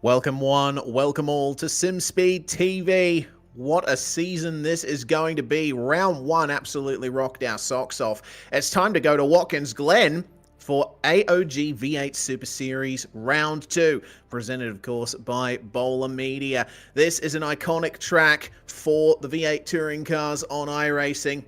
Welcome one, welcome all to SimSpeed TV. What a season this is going to be. Round one absolutely rocked our socks off. It's time to go to Watkins, Glen for AOG V8 Super Series Round 2, presented of course by Bowler Media. This is an iconic track for the V8 touring cars on iRacing.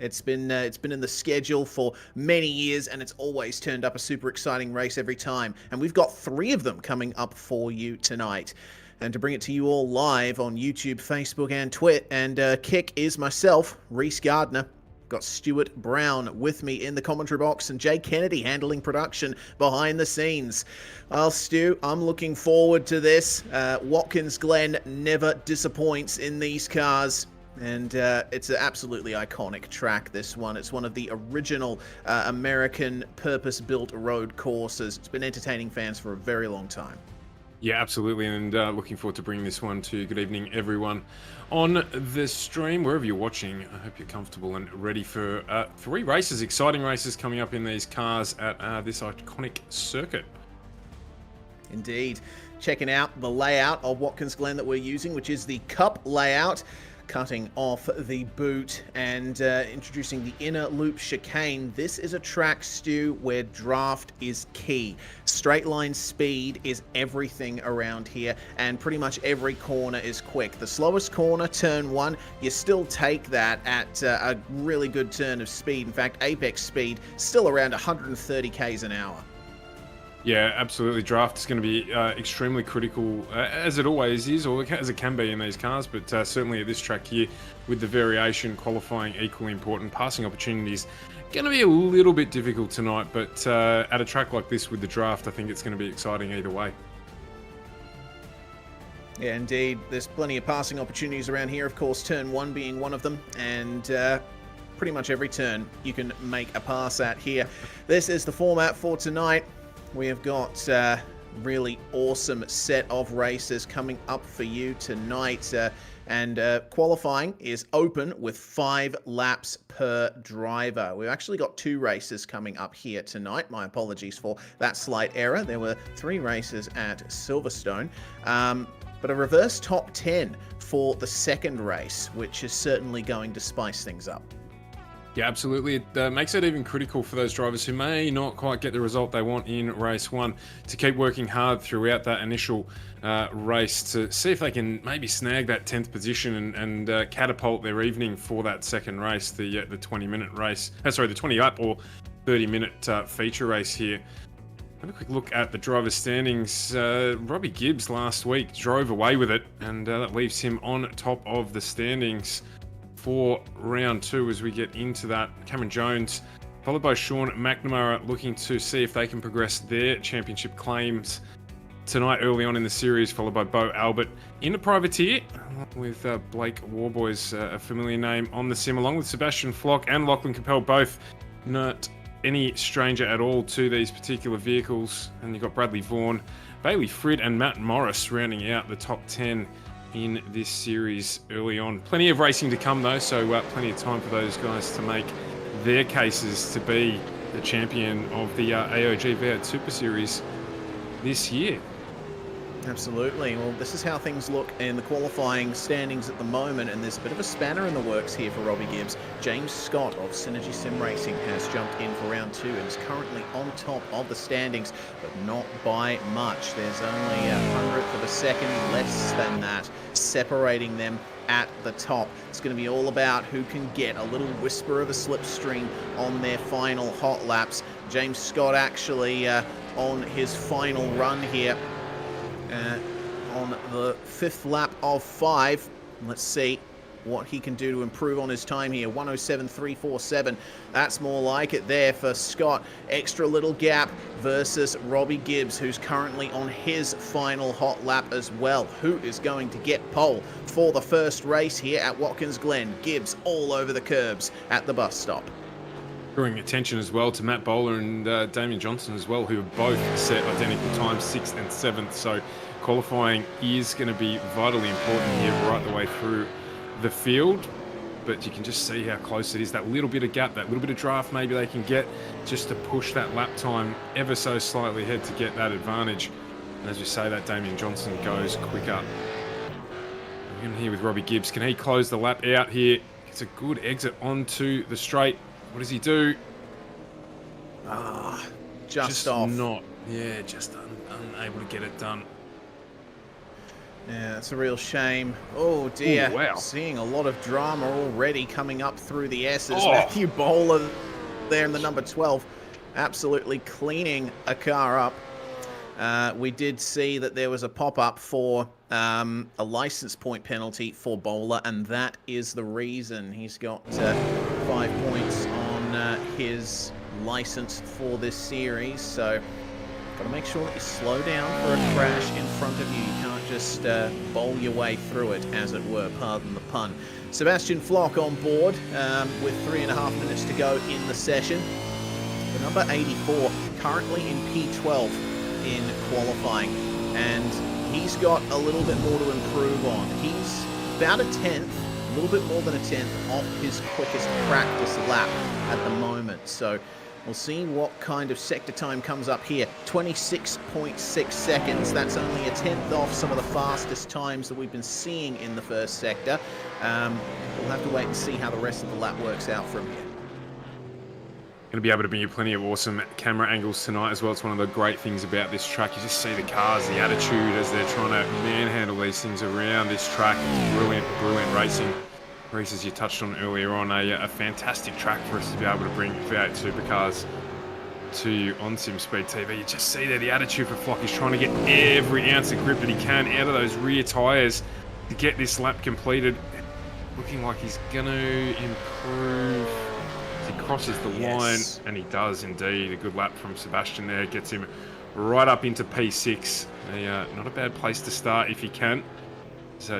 It's been in the schedule for many years, and it's always turned up a super exciting race every time. And we've got 3 of them coming up for you tonight. And to bring it to you all live on YouTube, Facebook, and Twit, and Kick is myself, Reese Gardner. Got Stuart Brown with me in the commentary box, and Jay Kennedy handling production behind the scenes. Well, Stu, I'm looking forward to this. Watkins Glen never disappoints in these cars. And it's an absolutely iconic track, this one. It's one of the original American purpose-built road courses. It's been entertaining fans for a very long time. Yeah, absolutely, and looking forward to bringing this one to you. Good evening, everyone on the stream, wherever you're watching. I hope you're comfortable and ready for 3 races, exciting races coming up in these cars at this iconic circuit. Indeed. Checking out the layout of Watkins Glen that we're using, which is the Cup layout. Cutting off the boot and introducing the inner loop chicane. This is a track, Stu, where draft is key. Straight line speed is everything around here, and pretty much every corner is quick. The slowest corner, turn 1, you still take that at a really good turn of speed. In fact, apex speed still around 130 k's an hour. Yeah, absolutely. Draft is going to be extremely critical, as it always is, or as it can be in these cars, but certainly at this track here, with the variation, qualifying equally important. Passing opportunities going to be a little bit difficult tonight, but at a track like this with the draft, I think it's going to be exciting either way. Yeah, indeed. There's plenty of passing opportunities around here, of course, turn 1 being one of them, and pretty much every turn you can make a pass at here. This is the format for tonight. We have got a really awesome set of races coming up for you tonight. And qualifying is open with 5 laps per driver. We've actually got 2 races coming up here tonight. My apologies for that slight error. There were 3 races at Silverstone. But a reverse top 10 for the second race, which is certainly going to spice things up. Yeah, absolutely. It makes it even critical for those drivers who may not quite get the result they want in race 1 to keep working hard throughout that initial race to see if they can maybe snag that 10th position and catapult their evening for that second race, the 20-minute race. Sorry, the 20-lap or 30-minute feature race here. Have a quick look at the driver's standings. Robbie Gibbs last week drove away with it, and that leaves him on top of the standings for round 2 as we get into that. Cameron Jones, followed by Sean McNamara, looking to see if they can progress their championship claims tonight early on in the series, followed by Bo Albert in a privateer with Blake Warboys, a familiar name on the sim, along with Sebastian Flock and Lachlan Capel, both not any stranger at all to these particular vehicles. And you've got Bradley Vaughan, Bailey Frid and Matt Morris rounding out the top 10 in this series early on. Plenty of racing to come though, so plenty of time for those guys to make their cases to be the champion of the AOG V8 Super Series this year. Absolutely. Well, this is how things look in the qualifying standings at the moment, and there's a bit of a spanner in the works here for Robbie Gibbs. James Scott of Synergy Sim Racing has jumped in for round 2 and is currently on top of the standings, but not by much. There's only a 100th of a second less than that separating them at the top. It's going to be all about who can get a little whisper of a slipstream on their final hot laps. James Scott actually on his final run here on the 5th lap of 5. Let's see what he can do to improve on his time here. 107.347. That's more like it there for Scott. Extra little gap versus Robbie Gibbs, who's currently on his final hot lap as well. Who is going to get pole for the first race here at Watkins Glen? Gibbs all over the curbs at the bus stop. Drawing attention as well to Matt Bowler and Damien Johnson as well, who have both set identical times, 6th and 7th. So qualifying is going to be vitally important here right the way through the field. But you can just see how close it is. That little bit of gap, that little bit of draft maybe they can get just to push that lap time ever so slightly ahead to get that advantage. And as we say that, Damien Johnson goes quicker. We're in here with Robbie Gibbs. Can he close the lap out here? Gets a good exit onto the straight. What does he do? Just off. Not. Yeah, just unable to get it done. Yeah, it's a real shame. Oh dear. Ooh, wow. Seeing a lot of drama already coming up through the S's. Matthew Bowler there in the number 12, absolutely cleaning a car up. We did see that there was a pop-up for a license point penalty for Bowler, and that is the reason he's got 5 points on his license for this series. So got to make sure that you slow down for a crash in front of you. You can't just bowl your way through it, as it were, pardon the pun. Sebastian Flock on board with 3.5 minutes to go in the session. The number 84 currently in P12 in qualifying, and he's got a little bit more to improve on. He's about a tenth, a little bit more than a tenth off his quickest practice lap at the moment. So we'll see what kind of sector time comes up here. 26.6 seconds. That's only a tenth off some of the fastest times that we've been seeing in the first sector. We'll have to wait and see how the rest of the lap works out from here. Going to be able to bring you plenty of awesome camera angles tonight as well. It's one of the great things about this track. You just see the cars, the attitude as they're trying to manhandle these things around this track. It's brilliant, brilliant racing. Reese, as you touched on earlier on, a fantastic track for us to be able to bring V8 supercars to you on SimSpeed TV. You just see there the attitude for Flock. He's trying to get every ounce of grip that he can out of those rear tyres to get this lap completed. Looking like he's going to improve. He crosses the line, and he does indeed. A good lap from Sebastian there. Gets him right up into P6. Not a bad place to start if you can.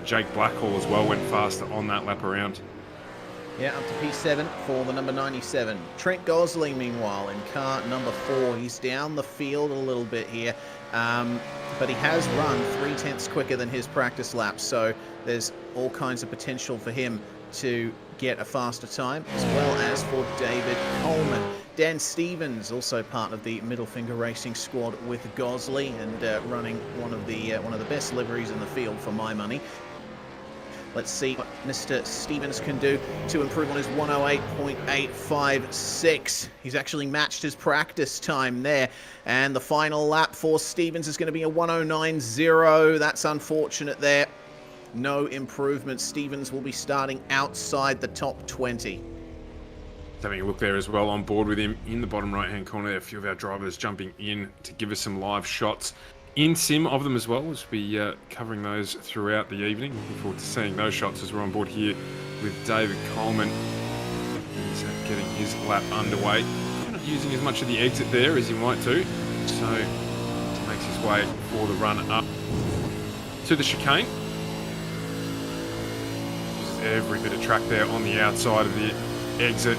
Jake Blackhall as well went faster on that lap around. Yeah, up to P7 for the number 97. Trent Gosling, meanwhile, in car number 4. He's down the field a little bit here, but he has run 3/10 quicker than his practice lap, so there's all kinds of potential for him to get a faster time, as well as for David Coleman. Dan Stevens, also part of the Middle Finger Racing squad with Gosley, and running one of the best liveries in the field for my money. Let's see what Mr. Stevens can do to improve on his 108.856. He's actually matched his practice time there. And the final lap for Stevens is going to be a 109.0. That's unfortunate there. No improvement. Stevens will be starting outside the top 20. Having a look there as well on board with him in the bottom right-hand corner. A few of our drivers jumping in to give us some live shots in sim of them as well, as we covering those throughout the evening. Looking forward to seeing those shots as we're on board here with David Coleman. He's getting his lap underway. Not using as much of the exit there as he might do, so he makes his way for the run up to the chicane. Uses every bit of track there on the outside of the exit.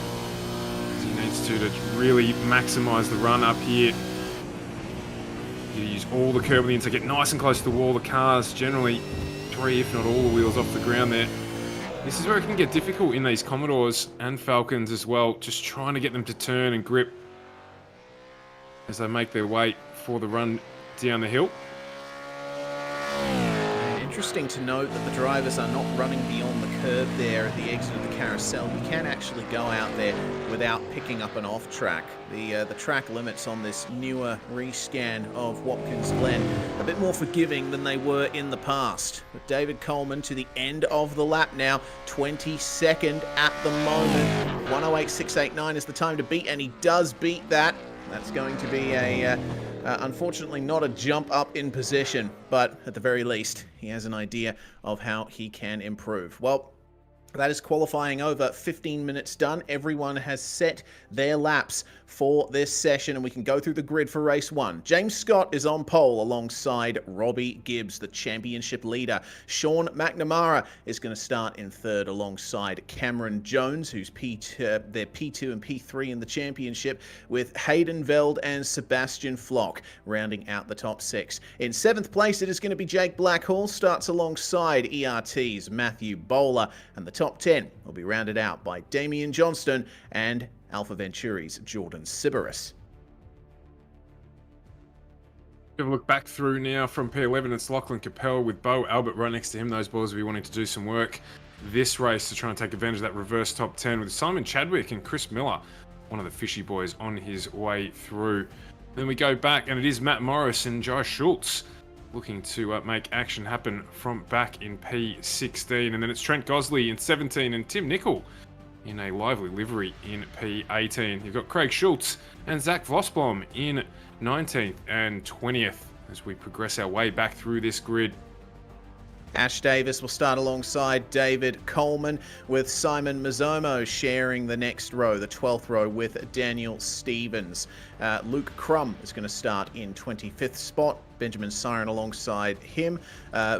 He needs to really maximise the run up here. You use all the curb on the inside, get nice and close to the wall. The cars generally 3, if not all the wheels off the ground there. This is where it can get difficult in these Commodores and Falcons as well, just trying to get them to turn and grip as they make their way for the run down the hill. Interesting to note that the drivers are not running beyond the curb there at the exit of the carousel. You can actually go out there without picking up an off track. The track limits on this newer rescan of Watkins Glen a bit more forgiving than they were in the past. But David Coleman to the end of the lap now, 22nd at the moment. 108.689 is the time to beat, and he does beat that. That's going to be unfortunately not a jump up in position, but at the very least, he has an idea of how he can improve. Well, that is qualifying over. 15 minutes done. Everyone has set their laps for this session, and we can go through the grid for race 1. James Scott is on pole alongside Robbie Gibbs, the championship leader. Sean McNamara is going to start in 3rd alongside Cameron Jones, who's they're P2 and P3 in the championship, with Hayden Veld and Sebastian Flock rounding out the top 6. In 7th place, it is going to be Jake Blackhall, starts alongside ERT's Matthew Bowler, and the top 10 will be rounded out by Damien Johnston and Alpha Venturi's Jordan Sybaris. Have a look back through now from P11. It's Lachlan Capel with Bo Albert right next to him. Those boys will be wanting to do some work this race to try and take advantage of that reverse top 10 with Simon Chadwick and Chris Miller, one of the fishy boys, on his way through. Then we go back and it is Matt Morris and Jai Schultz looking to make action happen from back in P16. And then it's Trent Gosley in 17 and Tim Nicol in a lively livery in P18. You've got Craig Schultz and Zach Vosblom in 19th and 20th as we progress our way back through this grid. Ash Davis will start alongside David Coleman, with Simon Mazzomo sharing the next row, the 12th row, with Daniel Stevens. Luke Crum is going to start in 25th spot. Benjamin Siren alongside him.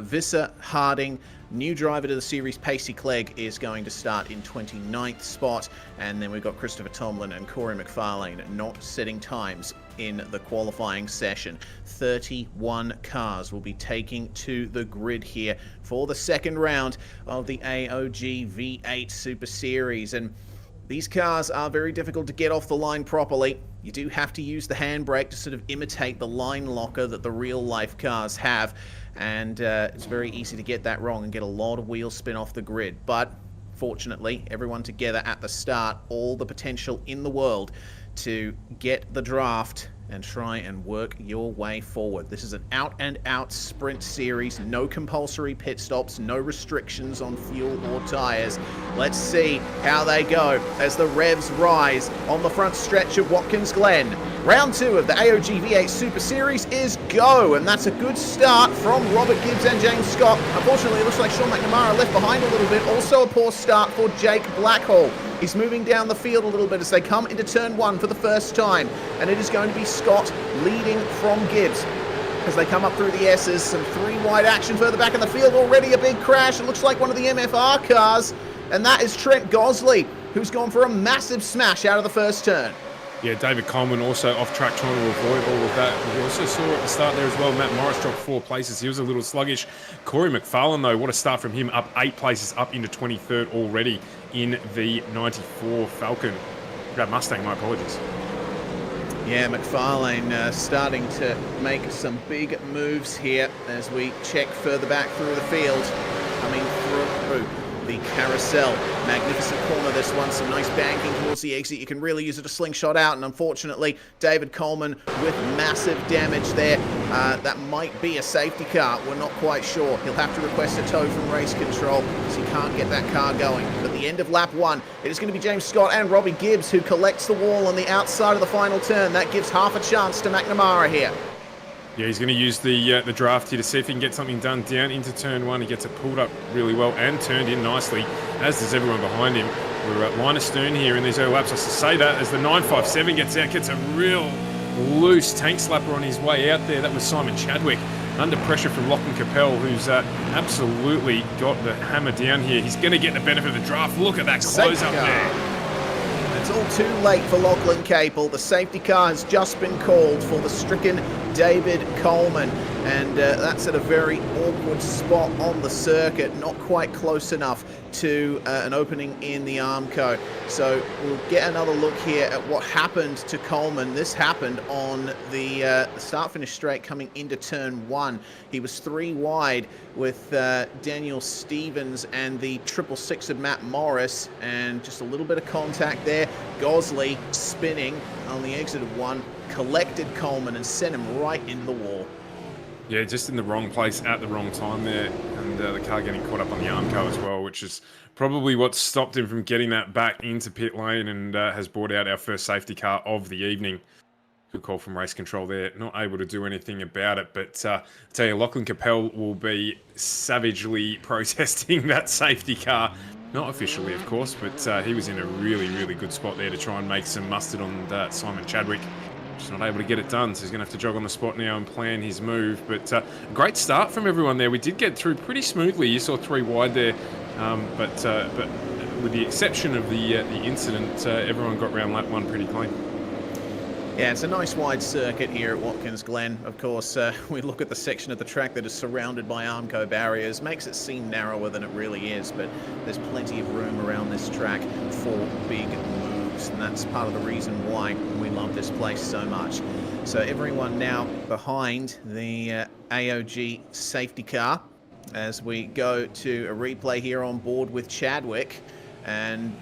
Visser Harding, new driver to the series, Pacey Clegg, is going to start in 29th spot. And then we've got Christopher Tomlin and Corey McFarlane not setting times in the qualifying session. 31 cars will be taking to the grid here for the second round of the AOG V8 Super Series. And these cars are very difficult to get off the line properly. You do have to use the handbrake to sort of imitate the line locker that the real life cars have. And it's very easy to get that wrong and get a lot of wheel spin off the grid. But fortunately, everyone together at the start, all the potential in the world to get the draft and try and work your way forward. This is an out-and-out sprint series, no compulsory pit stops, no restrictions on fuel or tires. Let's see how they go as the revs rise on the front stretch of Watkins Glen. Round 2 of the AOG V8 Super Series is go, and that's a good start from Robert Gibbs and James Scott. Unfortunately, it looks like Sean McNamara left behind a little bit. Also a poor start for Jake Blackhall. He's moving down the field a little bit as they come into turn 1 for the first time, and it is going to be Scott leading from Gibbs. As they come up through the S's, some 3-wide action further back in the field. Already a big crash. It looks like one of the MFR cars, and that is Trent Gosley, who's gone for a massive smash out of the first turn. Yeah, David Coleman also off track trying to avoid all of that. We also saw at the start there as well, Matt Morris dropped 4 places. He was a little sluggish. Corey McFarlane, though, what a start from him, up 8 places, up into 23rd already in the 94 Falcon. That Mustang, my apologies. Yeah, McFarlane starting to make some big moves here as we check further back through the field. Coming through the carousel. Magnificent corner, this one. Some nice banking towards the exit. You can really use it to slingshot out, and unfortunately, David Coleman with massive damage there. That might be a safety car. We're not quite sure. He'll have to request a tow from race control because he can't get that car going. But at the end of lap 1, it is going to be James Scott and Robbie Gibbs who collects the wall on the outside of the final turn. That gives half a chance to McNamara here. Yeah, he's going to use the draft here to see if he can get something done down into turn 1. He gets it pulled up really well and turned in nicely, as does everyone behind him. We're at line astern here in these early laps. I should say that as the 957 gets out, gets a real loose tank slapper on his way out there. That was Simon Chadwick under pressure from Lachlan Capel, who's absolutely got the hammer down here. He's going to get the benefit of the draft. Look at that close up there. It's all too late for Lachlan Capel. The safety car has just been called for the stricken David Coleman, and that's at a very awkward spot on the circuit, not quite close enough to an opening in the Armco. So we'll get another look here at what happened to Coleman. This happened on the start-finish straight coming into turn 1. He was 3 wide with Daniel Stevens and the 666 of Matt Morris, and just a little bit of contact there. Gosley spinning on the exit of 1, collected Coleman and sent him right into the wall. Yeah, just in the wrong place at the wrong time there, and the car getting caught up on the Armco as well, which is probably what stopped him from getting that back into pit lane and has brought out our first safety car of the evening. Good call from race control there. Not able to do anything about it, but I tell you, Lachlan Capel will be savagely protesting that safety car. Not officially, of course, but he was in a really, really good spot there to try and make some mustard on Simon Chadwick. Just not able to get it done, so he's going to have to jog on the spot now and plan his move. But great start from everyone there. We did get through pretty smoothly. You saw 3 wide there, but with the exception of the incident, everyone got round lap 1 pretty clean. Yeah, it's a nice wide circuit here at Watkins Glen. Of course, we look at the section of the track that is surrounded by Armco barriers. Makes it seem narrower than it really is, but there's plenty of room around this track for big moves. moves, and that's part of the reason why we love this place so much. So everyone now behind the AOG safety car as we go to a replay here on board with Chadwick and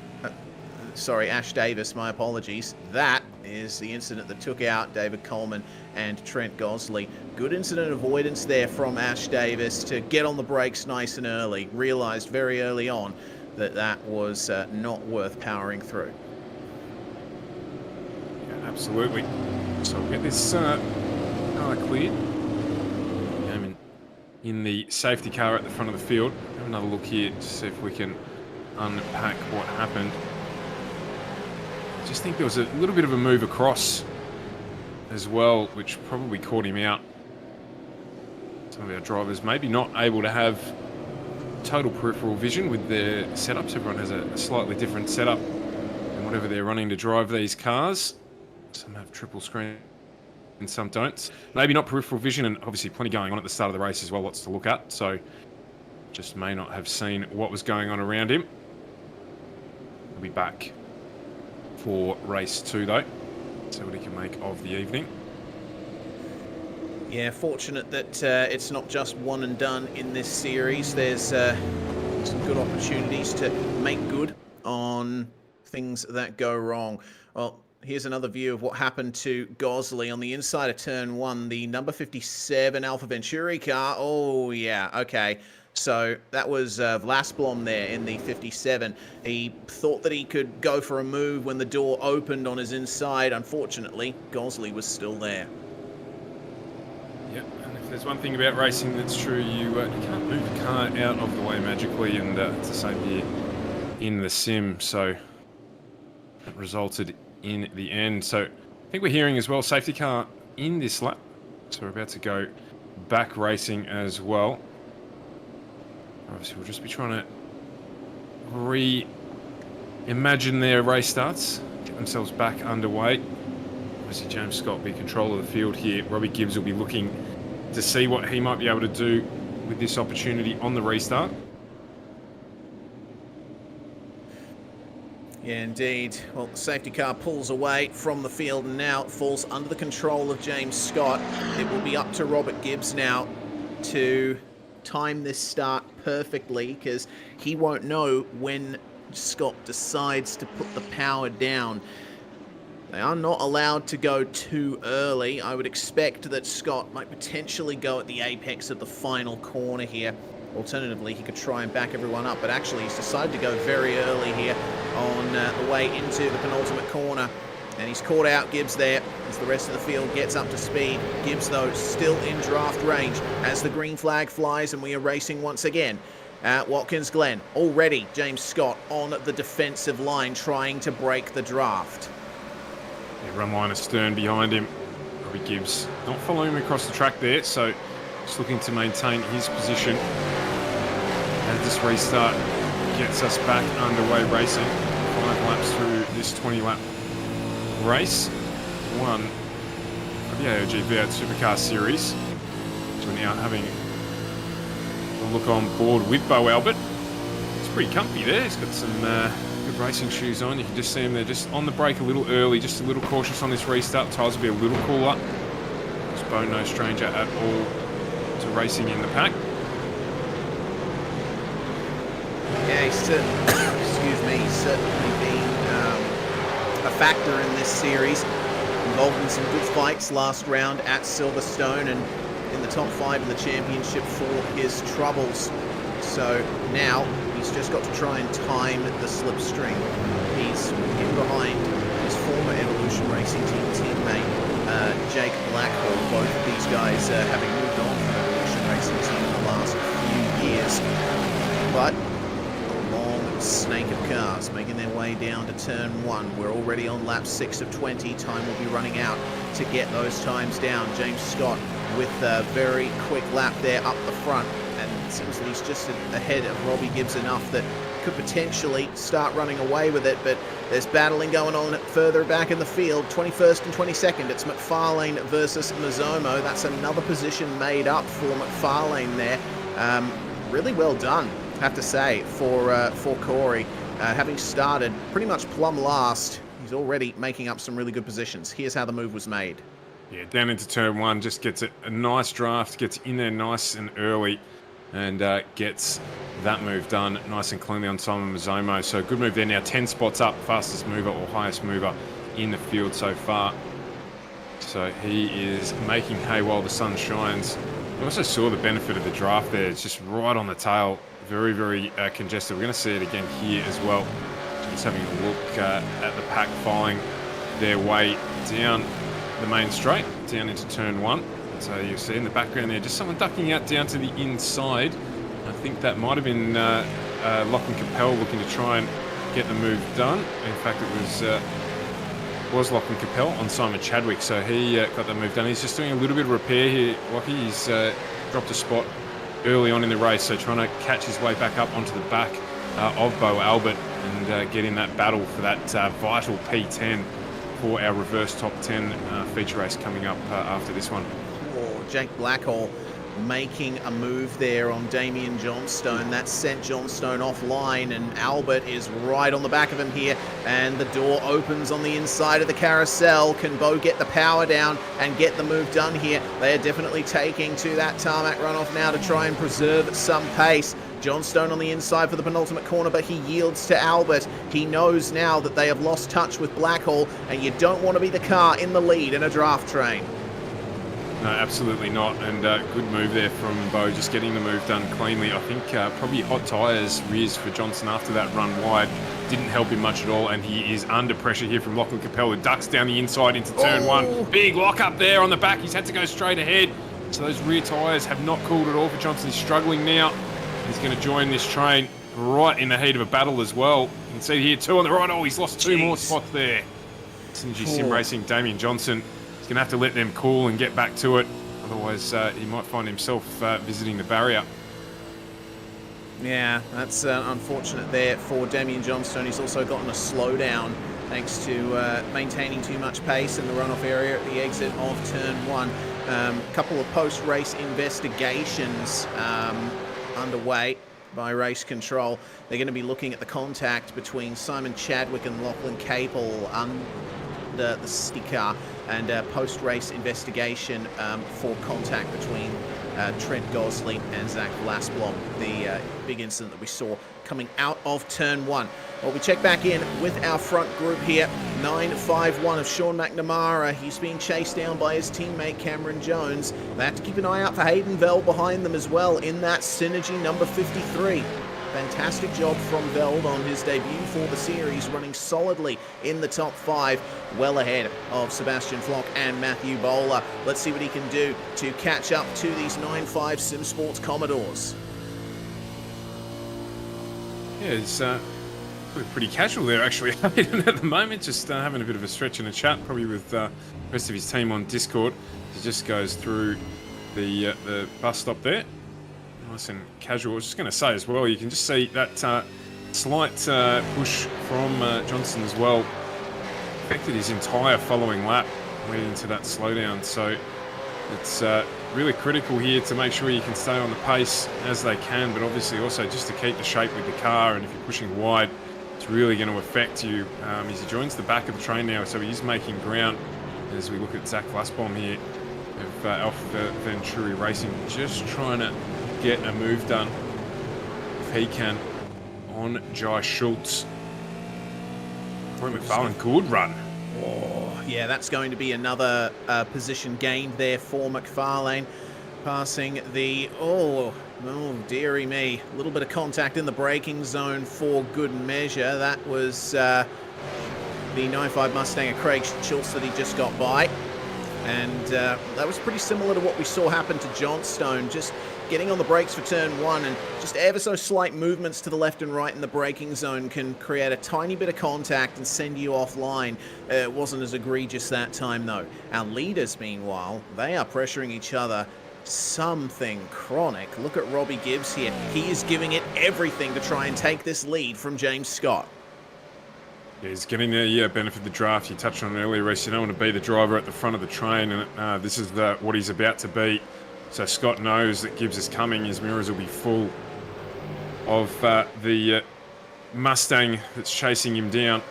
sorry, Ash Davis, my apologies. That is the incident that took out David Coleman and Trent Gosley. Good incident avoidance there from Ash Davis to get on the brakes nice and early. Realised very early on that that was not worth powering through. Yeah, absolutely. So we'll get this car cleared. In the safety car at the front of the field. Have another look here to see if we can unpack what happened. I just think there was a little bit of a move across as well, which probably caught him out. Some of our drivers maybe not able to have total peripheral vision with their setups. Everyone has a slightly different setup and whatever they're running to drive these cars. Some have triple screen and some don't. Maybe not peripheral vision, and obviously plenty going on at the start of the race as well, lots to look at. So just may not have seen what was going on around him. He'll be back for race 2 though. See what he can make of the evening. Yeah, fortunate that it's not just one and done in this series. There's some good opportunities to make good on things that go wrong. Well, here's another view of what happened to Gosley on the inside of turn 1. The number 57 Alpha Venturi car. Oh, yeah, okay. So that was Vlasblom there in the 57. He thought that he could go for a move when the door opened on his inside. Unfortunately, Gosley was still there. Yep, and if there's one thing about racing that's true, you can't move a car out of the way magically, and it's the same here in the sim. So that resulted in the end. So I think we're hearing as well safety car in this lap. So we're about to go back racing as well. Obviously, we'll just be trying to reimagine their race starts, get themselves back underway. Obviously, James Scott will be in control of the field here. Robbie Gibbs will be looking to see what he might be able to do with this opportunity on the restart. Yeah, indeed. Well, the safety car pulls away from the field and now falls under the control of James Scott. It will be up to Robert Gibbs now to time this start perfectly, because he won't know when Scott decides to put the power down. They are not allowed to go too early. I would expect that Scott might potentially go at the apex of the final corner here. Alternatively, he could try and back everyone up, but actually he's decided to go very early here on the way into the penultimate corner. And he's caught out Gibbs there as the rest of the field gets up to speed. Gibbs, though, still in draft range as the green flag flies and we are racing once again at Watkins Glen. Already James Scott on the defensive line trying to break the draft. Yeah, run line astern behind him. Robbie Gibbs not following him across the track there, so just looking to maintain his position as this restart gets us back underway racing. 5 laps through this 20-lap race. One of the AOG V8 Supercar Series. So we're now having a look on board with Bo Albert. It's pretty comfy there. He's got some good racing shoes on. You can just see him there just on the brake a little early, just a little cautious on this restart. Tyres will be a little cooler. It's Bo no stranger at all to racing in the pack. Yeah, he's certainly been a factor in this series, involved in some good fights last round at Silverstone and in the top 5 in the championship for his troubles. So now he's just got to try and time the slipstream. He's in behind his former Evolution Racing Team teammate Jake Blackhall. Both of these guys having moved on from Evolution Racing Team in the last few years. But snake of cars making their way down to turn 1. We're already on lap 6 of 20. Time will be running out to get those times down. James Scott with a very quick lap there up the front, and it seems that he's just ahead of Robbie Gibbs enough that could potentially start running away with it, but there's battling going on further back in the field. 21st and 22nd, it's McFarlane versus Mazzomo. That's another position made up for McFarlane there. Really well done, have to say, for Corey. Having started pretty much plumb last he's already making up some really good positions. Here's how the move was made. Yeah, down into turn one, just gets a nice draft, gets in there nice and early, and gets that move done nice and cleanly on Simon Mazzomo. So good move there. Now 10 spots up, fastest mover or highest mover in the field so far. So he is making hay while the sun shines. I also saw the benefit of the draft there. It's just right on the tail. Very, very congested. We're going to see it again here as well. Just having a look at the pack filing their way down the main straight, down into turn one. So you see in the background there, just someone ducking out down to the inside. I think that might have been Lachlan Capel looking to try and get the move done. In fact, it was Lachlan Capel on Simon Chadwick, so he got that move done. He's just doing a little bit of repair here. Lockie, he's dropped a spot early on in the race, so trying to catch his way back up onto the back of Bo Albert and get in that battle for that vital P10 for our reverse top 10 feature race coming up after this one. Oh, Jake Blackhall making a move there on Damien Johnstone. That sent Johnstone offline, and Albert is right on the back of him here, and the door opens on the inside of the carousel. Can Bo get the power down and get the move done here? They are definitely taking to that tarmac runoff now to try and preserve some pace. Johnstone on the inside for the penultimate corner, but he yields to Albert. He knows now that they have lost touch with Blackhall, and you don't want to be the car in the lead in a draft train. No, absolutely not. And good move there from Bo, just getting the move done cleanly. I think probably hot tyres rears for Johnson after that run wide didn't help him much at all, and he is under pressure here from Lachlan Capel, who ducks down the inside into turn one. Big lock up there on the back. He's had to go straight ahead. So those rear tyres have not cooled at all for Johnson. He's struggling now. He's going to join this train right in the heat of a battle as well. You can see here two on the right. Oh, he's lost two more spots there. Synergy Sim Racing, Damien Johnson. He's going to have to let them cool and get back to it. Otherwise, he might find himself visiting the barrier. Yeah, that's unfortunate there for Damien Johnstone. He's also gotten a slowdown thanks to maintaining too much pace in the runoff area at the exit of turn one. A couple of post-race investigations underway by race control. They're going to be looking at the contact between Simon Chadwick and Lachlan Capel under the sticker, and post-race investigation for contact between Trent Gosley and Zach Vlasblom, the big incident that we saw coming out of turn one. Well, we check back in with our front group here. 951 of Sean McNamara. He's being chased down by his teammate Cameron Jones. They have to keep an eye out for Hayden Veld behind them as well in that Synergy number 53. Fantastic job from Veld on his debut for the series, running solidly in the top five, well ahead of Sebastian Flock and Matthew Bowler. Let's see what he can do to catch up to these 9.5 Sim Sports Commodores. Yeah, it's pretty casual there, actually, at the moment. Just having a bit of a stretch and a chat, probably with the rest of his team on Discord. He just goes through the bus stop there. Nice and casual. I was just going to say as well, you can just see that slight push from Johnson as well affected his entire following lap leading to that slowdown. So it's really critical here to make sure you can stay on the pace as they can, but obviously also just to keep the shape with the car. And if you're pushing wide, it's really going to affect you as he joins the back of the train now. So he's making ground as we look at Zach Vlasblom here of Alpha Venturi Racing, just trying to get a move done if he can on Jai Schultz. Corey McFarlane, good run. Oh, yeah, that's going to be another position gained there for McFarlane. Passing the, oh dearie me, a little bit of contact in the braking zone for good measure. That was the 9.5 Mustanger Craig Schultz that he just got by. And that was pretty similar to what we saw happen to Johnstone, just getting on the brakes for turn one, and just ever so slight movements to the left and right in the braking zone can create a tiny bit of contact and send you offline. It wasn't as egregious that time though. Our leaders, meanwhile, they are pressuring each other. Something chronic. Look at Robbie Gibbs here. He is giving it everything to try and take this lead from James Scott. Yeah, he's getting the benefit of the draft. You touched on it earlier, Reece. You don't want to be the driver at the front of the train, and this is what he's about to be. So Scott knows that Gibbs is coming. His mirrors will be full of the Mustang that's chasing him down.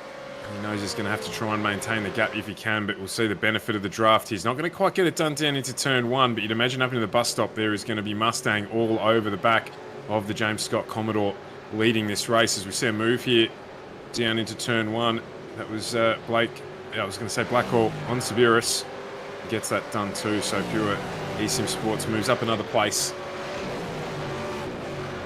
He knows he's going to have to try and maintain the gap if he can, but we'll see the benefit of the draft. He's not going to quite get it done down into turn 1, but you'd imagine up into the bus stop there is going to be Mustang all over the back of the James Scott Commodore leading this race. As we see a move here down into turn 1. That was Blake, I was going to say Blackhawk on Severus. Gets that done too, so Pure eSIM Sports moves up another place.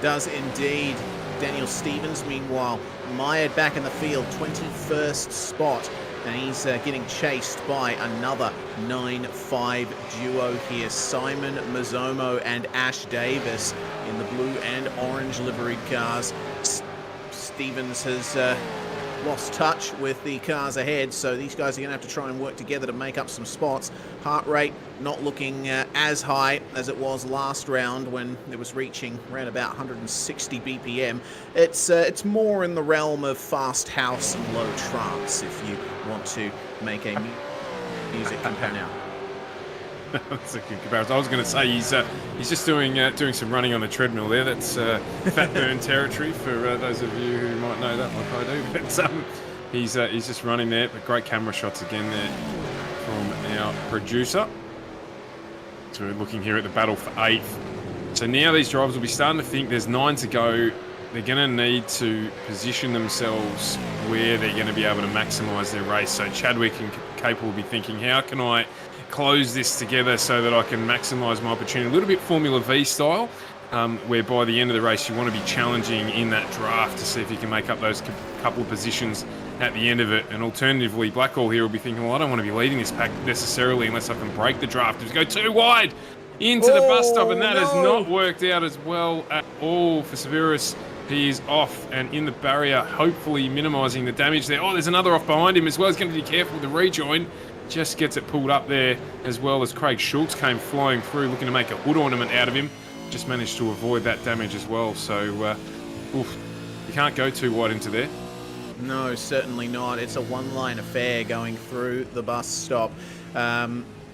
Does indeed. Daniel Stevens, meanwhile, mired back in the field, 21st spot, and he's getting chased by another 9-5 duo here. Simon Mazzomo and Ash Davis in the blue and orange liveried cars. Stevens has lost touch with the cars ahead, so these guys are going to have to try and work together to make up some spots. Heart rate not looking as high as it was last round when it was reaching around about 160 BPM. It's more in the realm of fast house and low trance if you want to make a music compare now. That's a good comparison. I was going to say he's just doing some running on the treadmill there. That's fat burn territory for those of you who might know that, like I do. But he's just running there. But great camera shots again there from our producer. So we're looking here at the battle for 8th. So now these drivers will be starting to think there's 9 to go. They're going to need to position themselves where they're going to be able to maximise their race. So Chadwick and Capel will be thinking, how can I close this together so that I can maximise my opportunity? A little bit Formula V style, where by the end of the race you want to be challenging in that draft to see if you can make up those couple of positions at the end of it. And alternatively, Blackhall here will be thinking, well, I don't want to be leading this pack necessarily unless I can break the draft. Just go too wide into the bus stop, and that has not worked out as well at all for Severus. He is off and in the barrier, hopefully minimising the damage there. Oh, there's another off behind him as well. He's going to be careful with the rejoin. Just gets it pulled up there, as well as Craig Schultz came flying through, looking to make a hood ornament out of him. Just managed to avoid that damage as well. So, you can't go too wide into there. No, certainly not. It's a one-line affair going through the bus stop.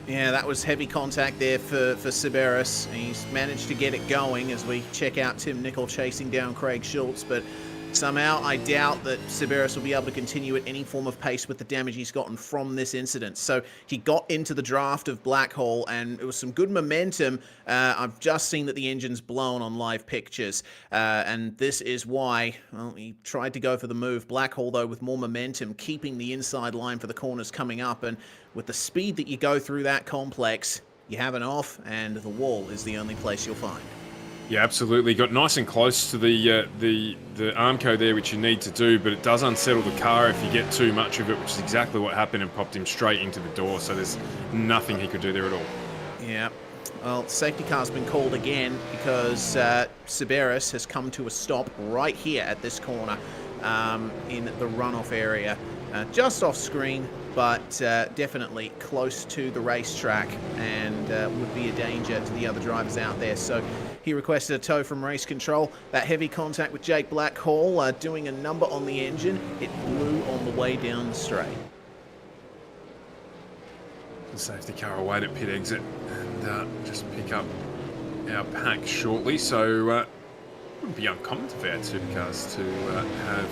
Yeah, that was heavy contact there for Severus. He's managed to get it going as we check out Tim Nicol chasing down Craig Schultz, but somehow I doubt that Severus will be able to continue at any form of pace with the damage he's gotten from this incident. So he got into the draft of Blackhall, and it was some good momentum. I've just seen that the engine's blown on live pictures, and this is why, well, he tried to go for the move. Blackhall, though, with more momentum, keeping the inside line for the corners coming up, and with the speed that you go through that complex, you have an off, and the wall is the only place you'll find. Yeah, absolutely. Got nice and close to the Armco there, which you need to do, but it does unsettle the car if you get too much of it, which is exactly what happened, and popped him straight into the door. So there's nothing he could do there at all. Yeah. Well, safety car's been called again because Severus has come to a stop right here at this corner in the runoff area. Just off screen, but definitely close to the racetrack, and would be a danger to the other drivers out there. So he requested a tow from race control. That heavy contact with Jake Blackhall doing a number on the engine. It blew on the way down the straight. The safety car will wait at pit exit and just pick up our pack shortly. So it wouldn't be uncommon for our supercars to have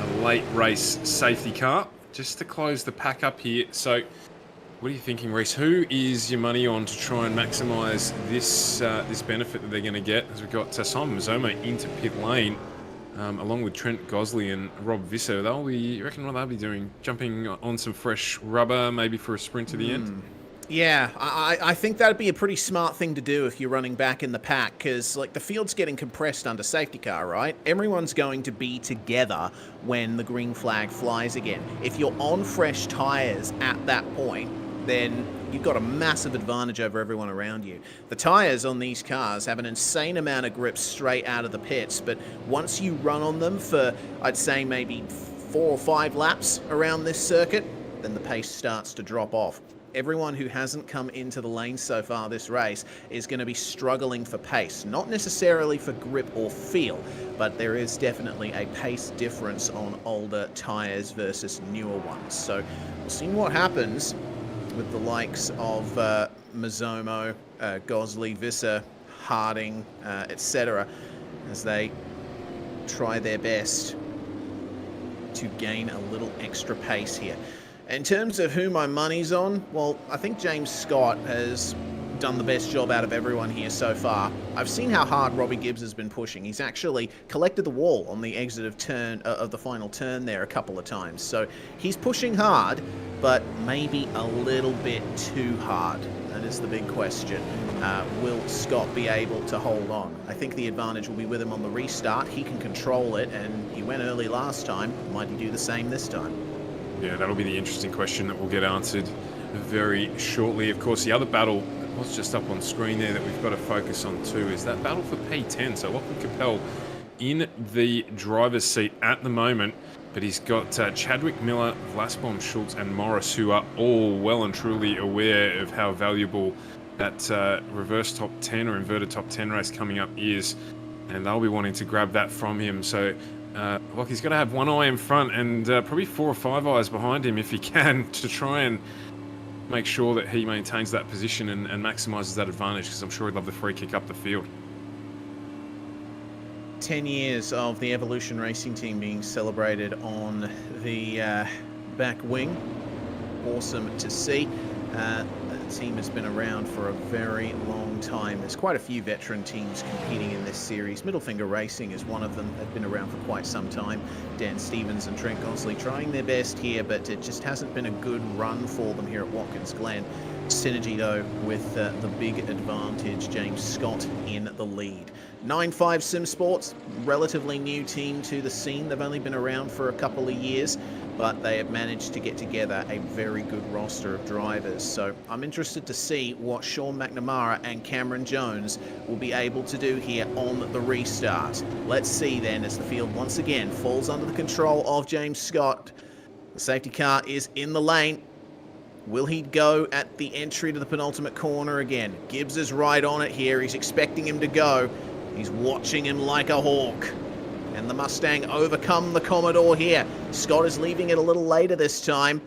a late race safety car just to close the pack up here. So what are you thinking, Reese? Who is your money on to try and maximise this this benefit that they're going to get? As we've got Simon Mazzomo into pit lane, along with Trent Gosley and Rob Visser. You reckon what they'll be doing? Jumping on some fresh rubber, maybe for a sprint to the end? Yeah, I think that'd be a pretty smart thing to do if you're running back in the pack, because like the field's getting compressed under safety car, right? Everyone's going to be together when the green flag flies again. If you're on fresh tyres at that point, then you've got a massive advantage over everyone around you. The tyres on these cars have an insane amount of grip straight out of the pits, but once you run on them for, I'd say, maybe 4 or 5 laps around this circuit, then the pace starts to drop off. Everyone who hasn't come into the lane so far this race is going to be struggling for pace, not necessarily for grip or feel, but there is definitely a pace difference on older tyres versus newer ones. So we'll see what happens with the likes of Mazzomo, Gosley, Visser, Harding, etc., as they try their best to gain a little extra pace here. In terms of who my money's on, well, I think James Scott has done the best job out of everyone here so far. I've seen how hard Robbie Gibbs has been pushing. He's actually collected the wall on the exit of the final turn there a couple of times. So he's pushing hard, but maybe a little bit too hard. That is the big question. Will Scott be able to hold on? I think the advantage will be with him on the restart. He can control it, and he went early last time. Might he do the same this time? Yeah, that'll be the interesting question that will get answered very shortly. Of course, the other battle was just up on screen there that we've got to focus on too is that battle for P10. So Lachlan Capel in the driver's seat at the moment, but he's got Chadwick, Miller, Vlasbom, Schultz and Morris, who are all well and truly aware of how valuable that reverse top 10 or inverted top 10 race coming up is, and they'll be wanting to grab that from him. So like he's got to have one eye in front and probably 4 or 5 eyes behind him if he can, to try and make sure that he maintains that position and maximises that advantage, because I'm sure he'd love the free kick up the field. 10 years of the Evolution Racing team being celebrated on the back wing. Awesome to see. The team has been around for a very long time. There's quite a few veteran teams competing in this series. Middle Finger Racing is one of them. They've been around for quite some time. Dan Stevens and Trent Gosley trying their best here, but it just hasn't been a good run for them here at Watkins Glen. Synergy, though, with the big advantage. James Scott in the lead. 9-5 Sim Sports, relatively new team to the scene. They've only been around for a couple of years, but they have managed to get together a very good roster of drivers. So I'm interested to see what Sean McNamara and Cameron Jones will be able to do here on the restart. Let's see then, as the field once again falls under the control of James Scott. The safety car is in the lane. Will he go at the entry to the penultimate corner again? Gibbs is right on it here. He's expecting him to go. He's watching him like a hawk. And the Mustang overcome the Commodore here. Scott is leaving it a little later this time.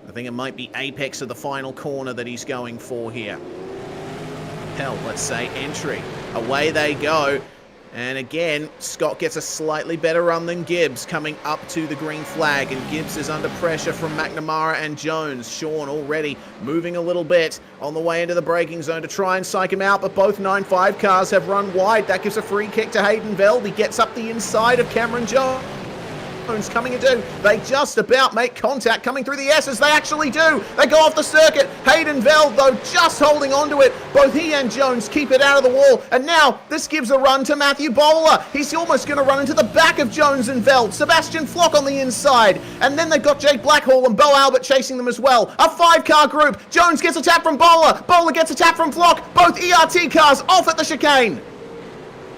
I think it might be apex of the final corner that he's going for here. Hell, let's say entry. Away they go. And again, Scott gets a slightly better run than Gibbs coming up to the green flag. And Gibbs is under pressure from McNamara and Jones. Sean already moving a little bit on the way into the braking zone to try and psych him out. But both 9-5 cars have run wide. That gives a free kick to Hayden Veld. He gets up the inside of Cameron Jones. Coming into, they just about make contact coming through the S's. They actually do. They go off the circuit. Hayden Veld, though, just holding on to it. Both he and Jones keep it out of the wall. And now this gives a run to Matthew Bowler. He's almost going to run into the back of Jones and Veld. Sebastian Flock on the inside. And then they've got Jake Blackhall and Bo Albert chasing them as well. A 5-car group. Jones gets a tap from Bowler. Bowler gets a tap from Flock. Both ERT cars off at the chicane.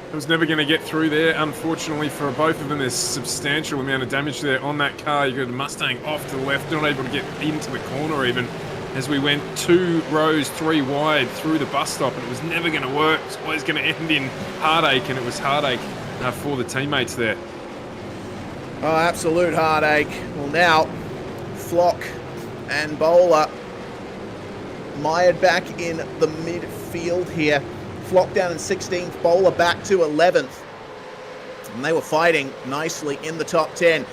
It was never going to get through there, unfortunately, for both of them. There's substantial amount of damage there on that car. You got a Mustang off to the left, not able to get into the corner even, as we went 2 rows, 3 wide through the bus stop, and it was never going to work. It was always going to end in heartache, and it was heartache for the teammates there. Oh, absolute heartache. Well, now, Flock and Bowler mired back in the midfield here. Flock down in 16th, Bowler back to 11th. And they were fighting nicely in the top 10.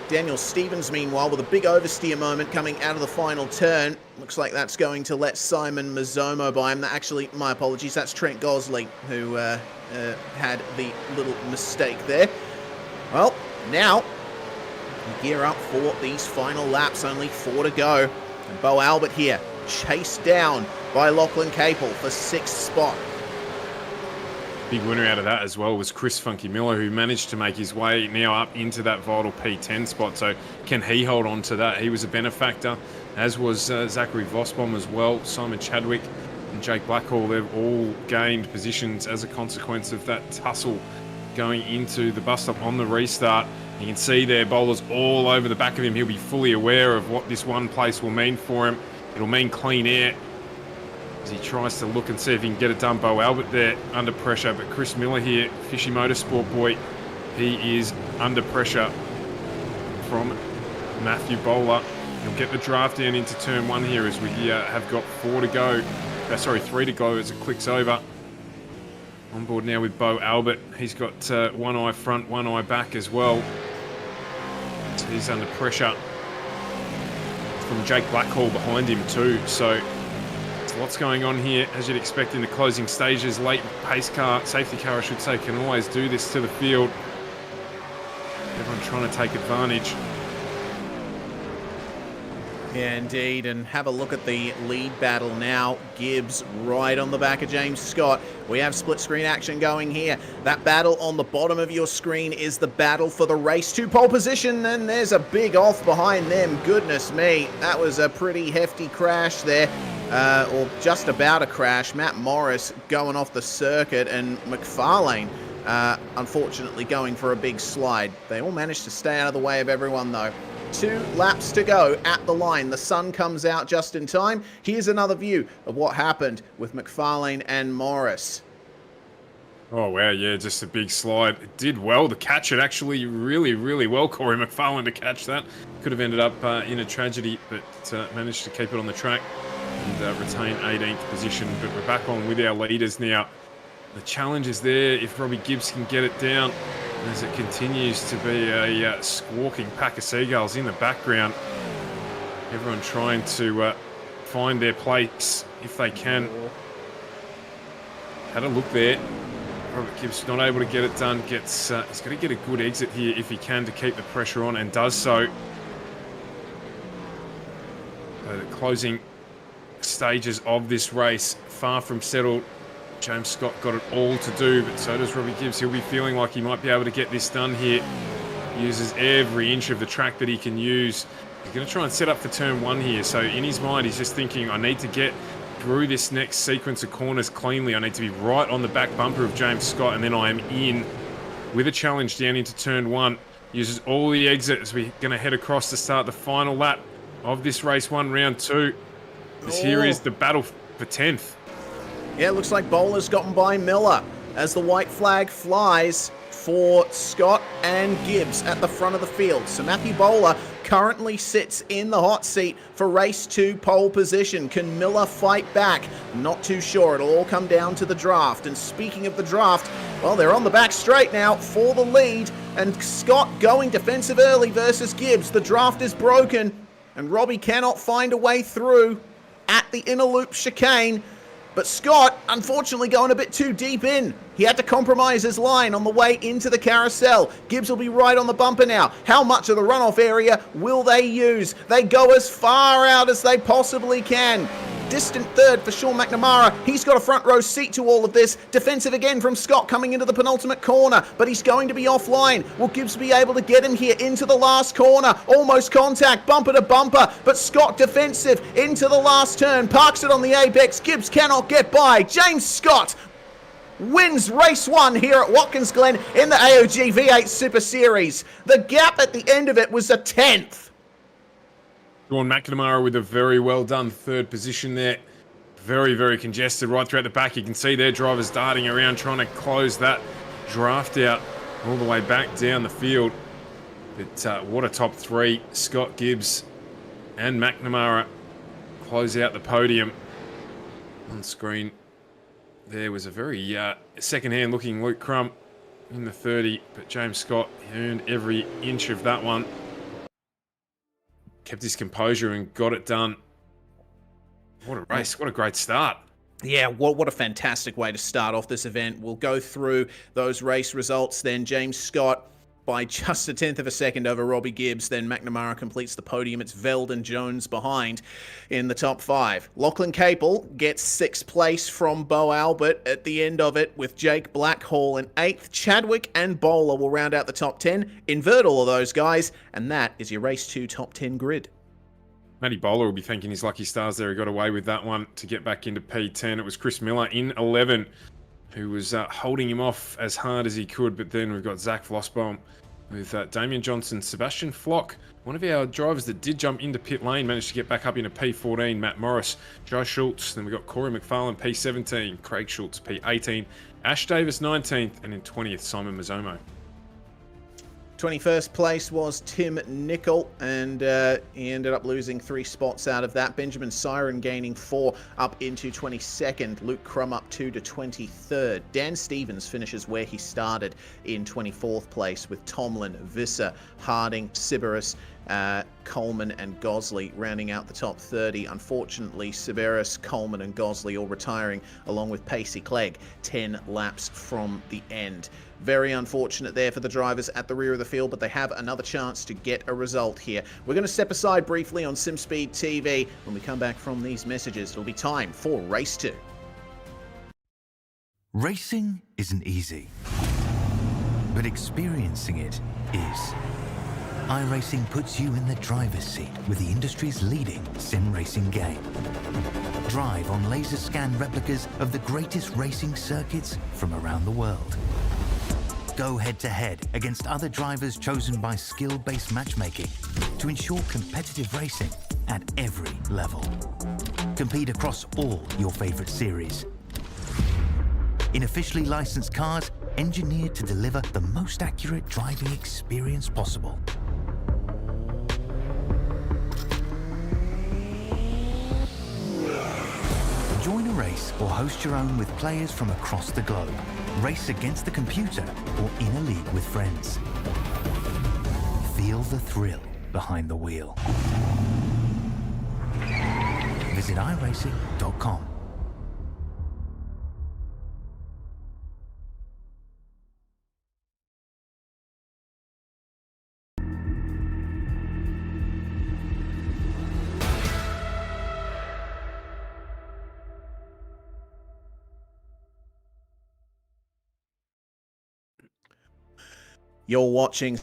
Daniel Stevens, meanwhile, with a big oversteer moment coming out of the final turn. Looks like that's going to let Simon Mazzomo by him. Actually, my apologies, that's Trent Gosley who had the little mistake there. Well, now we gear up for these final laps. Only 4 to go. And Bo Albert here, chased down by Lachlan Capel for 6th spot. Big winner out of that as well was Chris Funky Miller, who managed to make his way now up into that vital P10 spot. So can he hold on to that? He was a benefactor, as was Zachary Vosbom as well. Simon Chadwick and Jake Blackhall, they've all gained positions as a consequence of that tussle going into the bus stop on the restart. You can see there, Bowler's all over the back of him. He'll be fully aware of what this one place will mean for him. It'll mean clean air as he tries to look and see if he can get it done. Bo Albert there under pressure, but Chris Miller here, Fishy Motorsport boy, he is under pressure from Matthew Bowler. He'll get the draft down into turn 1 here as we have got 3 to go as it clicks over. On board now with Bo Albert. He's got 1 eye front, 1 eye back as well. He's under pressure from Jake Blackhall behind him too. So there's lots going on here, as you'd expect in the closing stages. Late pace car, safety car, I should say, can always do this to the field. Everyone trying to take advantage. Yeah, indeed, and have a look at the lead battle now. Gibbs right on the back of James Scott. We have split screen action going here. That battle on the bottom of your screen is the battle for the race to pole position, and there's a big off behind them. Goodness me, that was a pretty hefty crash there, or just about a crash. Matt Morris going off the circuit, and McFarlane unfortunately going for a big slide. They all managed to stay out of the way of everyone though. 2 laps to go at the line. The sun comes out just in time. Here's another view of what happened with McFarlane and Morris. Oh, wow, yeah, just a big slide. It did well to catch it, actually, really, really well, Corey McFarlane, to catch that. Could have ended up in a tragedy, but managed to keep it on the track and retain 18th position. But we're back on with our leaders now. The challenge is there if Robbie Gibbs can get it down, as it continues to be a squawking pack of seagulls in the background. Everyone trying to find their place if they can. Had a look there. Robert Gibbs not able to get it done. He's got to get a good exit here if he can to keep the pressure on, and does so. The closing stages of this race, far from settled. James Scott got it all to do, but so does Robbie Gibbs. He'll be feeling like he might be able to get this done here. Uses every inch of the track that he can use. He's going to try and set up for turn 1 here. So in his mind, he's just thinking, I need to get through this next sequence of corners cleanly. I need to be right on the back bumper of James Scott, and then I am in with a challenge down into turn 1. Uses all the exits. We're going to head across to start the final lap of this race 1, round 2. This here is the battle for 10th. Yeah, it looks like Bowler's gotten by Miller as the white flag flies for Scott and Gibbs at the front of the field. So Matthew Bowler currently sits in the hot seat for race 2 pole position. Can Miller fight back? Not too sure. It'll all come down to the draft. And speaking of the draft, well, they're on the back straight now for the lead. And Scott going defensive early versus Gibbs. The draft is broken, and Robbie cannot find a way through at the inner loop chicane. But Scott, unfortunately, going a bit too deep in. He had to compromise his line on the way into the carousel. Gibbs will be right on the bumper now. How much of the runoff area will they use? They go as far out as they possibly can. Distant third for Sean McNamara. He's got a front row seat to all of this. Defensive again from Scott coming into the penultimate corner, but he's going to be offline. Will Gibbs be able to get him here into the last corner? Almost contact, bumper to bumper, but Scott defensive into the last turn. Parks it on the apex. Gibbs cannot get by. James Scott wins race 1 here at Watkins Glen in the AOG V8 Super Series. The gap at the end of it was a 10th. Sean McNamara with a very well done 3rd position there. Very, very congested right throughout the back. You can see their drivers darting around trying to close that draft out all the way back down the field. But what a top 3. Scott, Gibbs and McNamara close out the podium. On screen there was a very second-hand looking Luke Crump in the 30, but James Scott earned every inch of that one. Kept his composure and got it done. What a race. What a great start. Yeah, what a fantastic way to start off this event. We'll go through those race results then. James Scott by just a 10th of a second over Robbie Gibbs. Then McNamara completes the podium. It's Veld and Jones behind in the top 5. Lachlan Capel gets 6th place from Bo Albert at the end of it, with Jake Blackhall in 8th. Chadwick and Bowler will round out the top 10. Invert all of those guys, and that is your race 2 top 10 grid. Matty Bowler will be thanking his lucky stars there. He got away with that one to get back into P10. It was Chris Miller in 11 who was holding him off as hard as he could. But then we've got Zach Flossbaum with Damian Johnson, Sebastian Flock, one of our drivers that did jump into pit lane, managed to get back up into P14, Matt Morris, Joe Schultz. Then we've got Corey McFarlane, P17, Craig Schultz, P18, Ash Davis, 19th, and in 20th, Simon Mazzomo. 21st place was Tim Nicol, and he ended up losing 3 spots out of that. Benjamin Siren gaining 4 up into 22nd. Luke Crum up 2 to 23rd. Dan Stevens finishes where he started in 24th place, with Tomlin, Visser, Harding, Sybaris, Coleman and Gosley rounding out the top 30. Unfortunately, Sybaris, Coleman and Gosley all retiring, along with Pacey Clegg 10 laps from the end. Very unfortunate there for the drivers at the rear of the field, but they have another chance to get a result here. We're going to step aside briefly on SimSpeed TV. When we come back from these messages, it'll be time for Race 2. Racing isn't easy, but experiencing it is. iRacing puts you in the driver's seat with the industry's leading sim racing game. Drive on laser scan replicas of the greatest racing circuits from around the world. Go head-to-head against other drivers chosen by skill-based matchmaking to ensure competitive racing at every level. Compete across all your favorite series. In officially licensed cars, engineered to deliver the most accurate driving experience possible. Join a race or host your own with players from across the globe. Race against the computer or in a league with friends. Feel the thrill behind the wheel. Visit iRacing.com. You're watching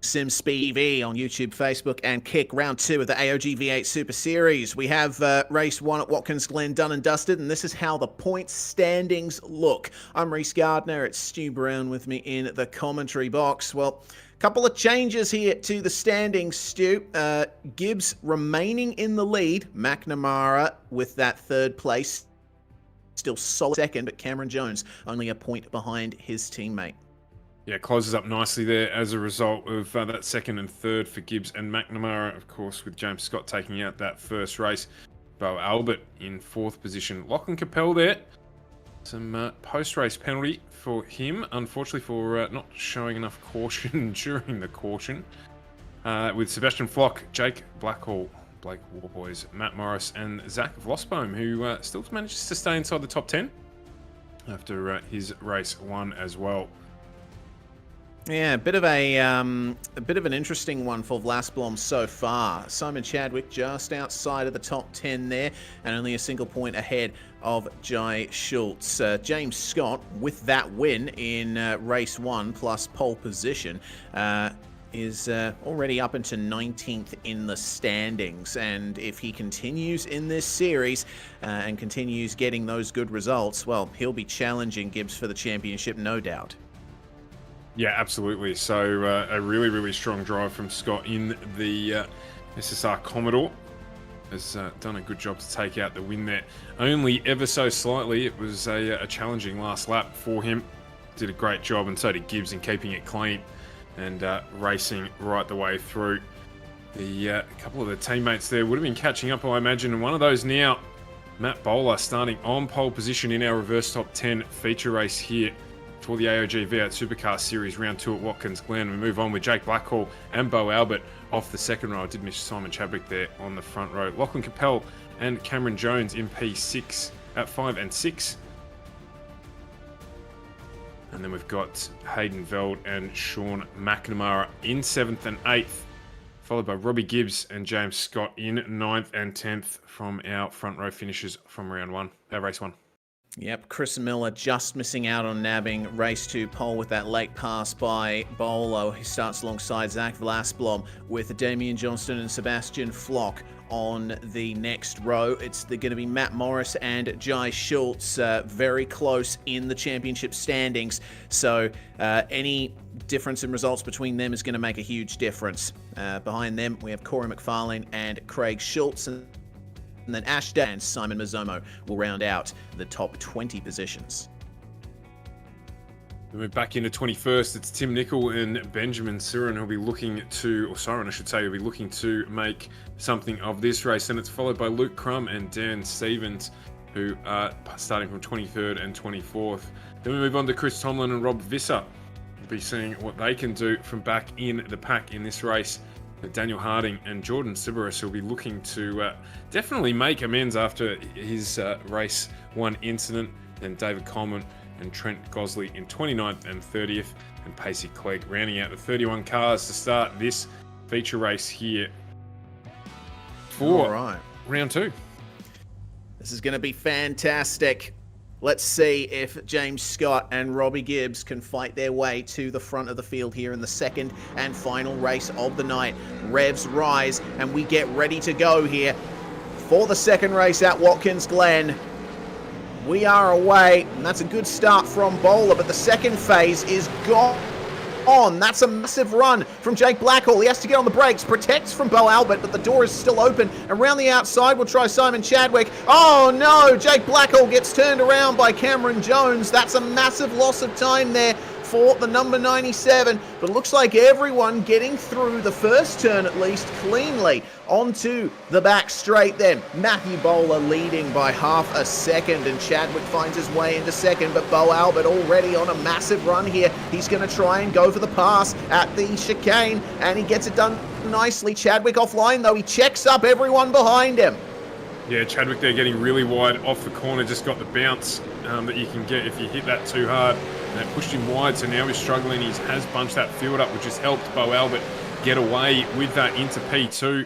SimSpeed TV on YouTube, Facebook, and Kick. Round 2 of the AOG V8 Super Series. We have race 1 at Watkins Glen done and dusted, and this is how the points standings look. I'm Reese Gardner. It's Stu Brown with me in the commentary box. Well, a couple of changes here to the standings, Stu. Gibbs remaining in the lead. McNamara with that 3rd place. Still solid 2nd, but Cameron Jones only a point behind his teammate. Yeah, closes up nicely there as a result of that 2nd and 3rd for Gibbs and McNamara, of course, with James Scott taking out that first race. Bo Albert in 4th position. Lachlan Capel there. Some post-race penalty for him, unfortunately, for not showing enough caution during the caution. With Sebastian Flock, Jake Blackhall, Blake Warboys, Matt Morris, and Zach Vlosboom, who still manages to stay inside the top 10 after his race 1 as well. Yeah, a bit of an interesting one for Vlasblom so far. Simon Chadwick just outside of the top 10 there, and only a single point ahead of Jai Schultz. James Scott, with that win in race 1 plus pole position, is already up into 19th in the standings. And if he continues in this series and continues getting those good results, well, he'll be challenging Gibbs for the championship, no doubt. Yeah, absolutely. So a really, really strong drive from Scott in the SSR Commodore. Has done a good job to take out the win there. Only ever so slightly. It was a challenging last lap for him. Did a great job, and so did Gibbs in keeping it clean and racing right the way through. The couple of the teammates there would have been catching up, I imagine. And one of those now, Matt Bowler, starting on pole position in our reverse top 10 feature race here for the AOG V8 Supercar Series round 2 at Watkins Glen. We move on with Jake Blackhall and Bo Albert off the 2nd row. I did miss Simon Chadwick there on the front row. Lachlan Capel and Cameron Jones in P6 at 5 and 6. And then we've got Hayden Veld and Sean McNamara in 7th and 8th, followed by Robbie Gibbs and James Scott in 9th and 10th from our front row finishes from round 1, race 1. Yep, Chris Miller just missing out on nabbing race 2 pole with that late pass by Bolo. He starts alongside Zach Vlasblom with Damian Johnston and Sebastian Flock on the next row. It's going to be Matt Morris and Jai Schultz very close in the championship standings. So any difference in results between them is going to make a huge difference. Behind them, we have Corey McFarlane and Craig Schultz. And then Ashton and Simon Mazzomo will round out the top 20 positions. Then we're back into 21st. It's Tim Nicol and Benjamin Siren who'll be looking to, or Siren I should say, will be looking to make something of this race. And it's followed by Luke Crum and Dan Stevens, who are starting from 23rd and 24th. Then we move on to Chris Tomlin and Rob Visser. We'll be seeing what they can do from back in the pack in this race. Daniel Harding and Jordan Sybaris will be looking to definitely make amends after his race 1 incident. Then David Coleman and Trent Gosley in 29th and 30th, and Pacey Clegg rounding out the 31 cars to start this feature race here for round 2. This is going to be fantastic. Let's see if James Scott and Robbie Gibbs can fight their way to the front of the field here in the second and final race of the night. Revs rise, and we get ready to go here for the second race at Watkins Glen. We are away, and that's a good start from Bowler, but the second phase is gone. That's a massive run from Jake Blackhall. He has to get on the brakes, protects from Bo Albert, but the door is still open. Around the outside, we'll try Simon Chadwick. Oh no, Jake Blackhall gets turned around by Cameron Jones. That's a massive loss of time there for the number 97, but it looks like everyone getting through the first turn at least cleanly onto the back straight. Then Matthew Bowler leading by half a second, and Chadwick finds his way into second, but Bo Albert already on a massive run here. He's going to try and go for the pass at the chicane, and he gets it done nicely. Chadwick offline though, he checks up everyone behind him. Yeah, Chadwick there getting really wide off the corner, just got the bounce that you can get if you hit that too hard. And it pushed him wide, so now he's struggling. He has bunched that field up, which has helped Bo Albert get away with that into P2.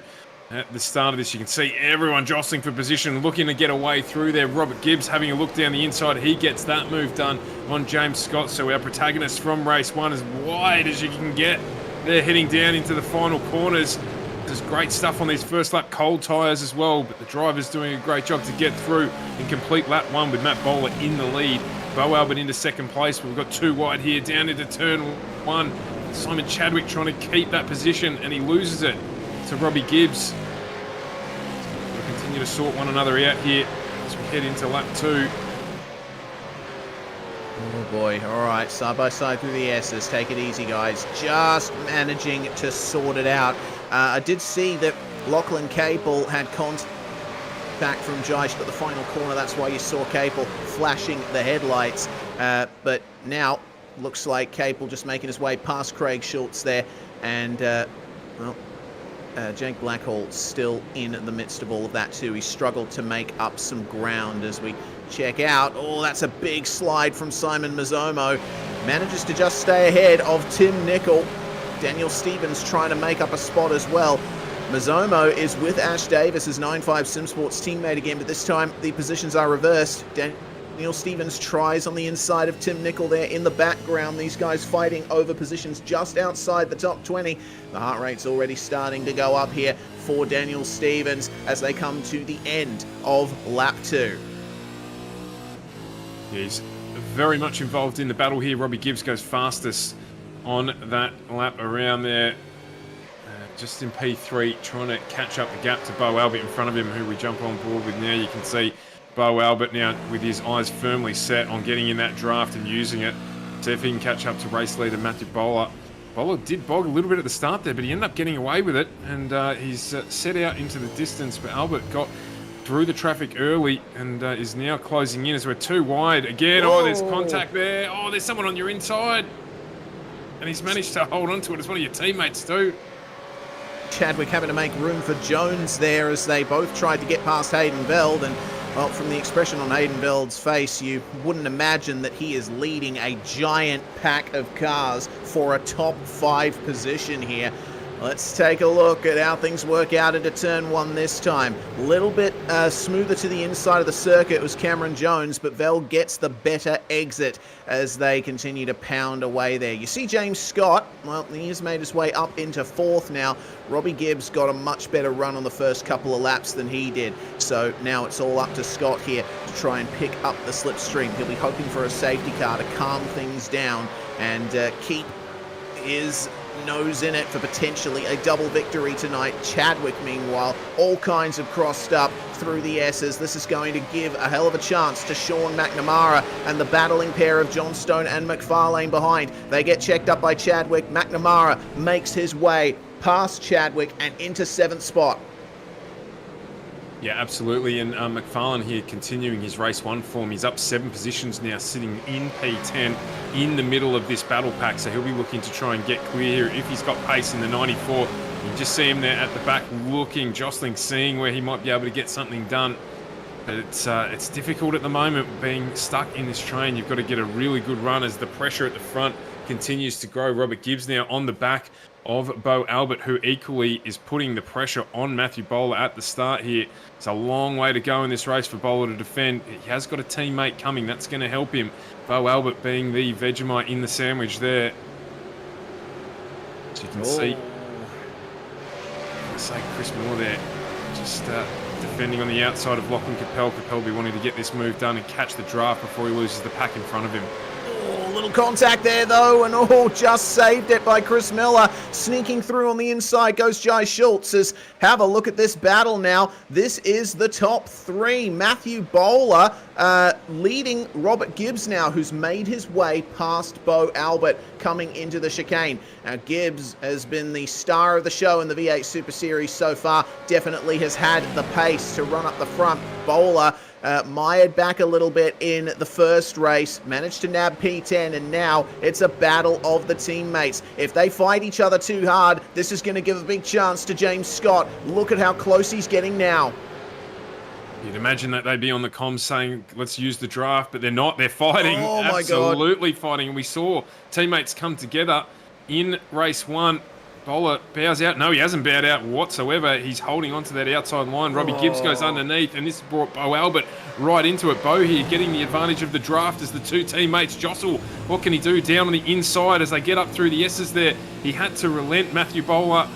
At the start of this, you can see everyone jostling for position, looking to get away through there. Robert Gibbs having a look down the inside. He gets that move done on James Scott. So our protagonist from race 1 as wide as you can get. They're heading down into the final corners. There's great stuff on these first lap cold tyres as well, but the driver's doing a great job to get through and complete lap 1 with Matt Bowler in the lead. Bo Albert into second place, but we've got 2 wide here down into turn 1. Simon Chadwick trying to keep that position, and he loses it to Robbie Gibbs. We'll continue to sort one another out here as we head into lap 2. Oh boy, all right, side by side through the S's. Take it easy, guys. Just managing to sort it out. I did see that Lachlan Capel had contact from Jaish at the final corner. That's why you saw Capel flashing the headlights. But now looks like Capel just making his way past Craig Schultz there. And, Jake Blackhall still in the midst of all of that too. He struggled to make up some ground as we check out. Oh, that's a big slide from Simon Mazzomo. Manages to just stay ahead of Tim Nicol. Daniel Stevens trying to make up a spot as well. Mazzomo is with Ash Davis, his 9.5 SimSports teammate again, but this time the positions are reversed. Daniel Stevens tries on the inside of Tim Nicol there in the background. These guys fighting over positions just outside the top 20. The heart rate's already starting to go up here for Daniel Stevens as they come to the end of lap 2. He's very much involved in the battle here. Robbie Gibbs goes fastest on that lap around there. Just in P3, trying to catch up the gap to Bo Albert in front of him, who we jump on board with now. You can see Bo Albert now with his eyes firmly set on getting in that draft and using it. See if he can catch up to race leader Matthew Bowler. Bowler did bog a little bit at the start there, but he ended up getting away with it, and he's set out into the distance. But Albert got through the traffic early and is now closing in as we're 2 wide again. Whoa. Oh, there's contact there. Oh, there's someone on your inside. And he's managed to hold on to it. It's one of your teammates too. Chadwick having to make room for Jones there as they both tried to get past Hayden Veld, and well, from the expression on Hayden Veld's face, you wouldn't imagine that he is leading a giant pack of cars for a top 5 position here. Let's take a look at how things work out into turn 1 this time. A little bit smoother to the inside of the circuit was Cameron Jones, but Veld gets the better exit as they continue to pound away there. You see James Scott, well, he has made his way up into 4th now. Robbie Gibbs got a much better run on the first couple of laps than he did. So now it's all up to Scott here to try and pick up the slipstream. He'll be hoping for a safety car to calm things down and keep his nose in it for potentially a double victory tonight. Chadwick, meanwhile, all kinds of crossed up through the S's. This is going to give a hell of a chance to Sean McNamara and the battling pair of Johnstone and McFarlane behind. They get checked up by Chadwick. McNamara makes his way past Chadwick and into 7th spot. Yeah, absolutely. And McFarlane here continuing his race 1 form. He's up 7 positions now, sitting in P10 in the middle of this battle pack. So he'll be looking to try and get clear here if he's got pace in the 94. You just see him there at the back looking, jostling, seeing where he might be able to get something done. But it's difficult at the moment being stuck in this train. You've got to get a really good run as the pressure at the front continues to grow. Robert Gibbs now on the back of Bo Albert, who equally is putting the pressure on Matthew Bowler at the start here. It's a long way to go in this race for Bowler to defend. He has got a teammate coming. That's going to help him. Bo Albert being the Vegemite in the sandwich there. As you can see, say Chris Moore there, just defending on the outside of Lachlan Capel. Capel will be wanting to get this move done and catch the draft before he loses the pack in front of him. Little contact there though, and just saved it by Chris Miller. Sneaking through on the inside goes Jai Schultz. As have a look at this battle now. This is the top 3. Matthew Bowler leading Robert Gibbs now, who's made his way past Bo Albert coming into the chicane. Now Gibbs has been the star of the show in the V8 Super Series so far. Definitely has had the pace to run up the front. Bowler mired back a little bit in the first race, managed to nab P10, and now it's a battle of the teammates. If they fight each other too hard, this is going to give a big chance to James Scott. Look at how close he's getting now. You'd imagine that they'd be on the comms saying, let's use the draft, but they're not. They're fighting. Oh my God. Absolutely fighting. And we saw teammates come together in race 1. Bowler bows out. No, he hasn't bowed out whatsoever. He's holding on to that outside line. Robbie Gibbs goes underneath, and this brought Bo Albert right into it. Bo here getting the advantage of the draft as the 2 teammates jostle. What can he do down on the inside as they get up through the S's there? He had to relent. Matthew Bowler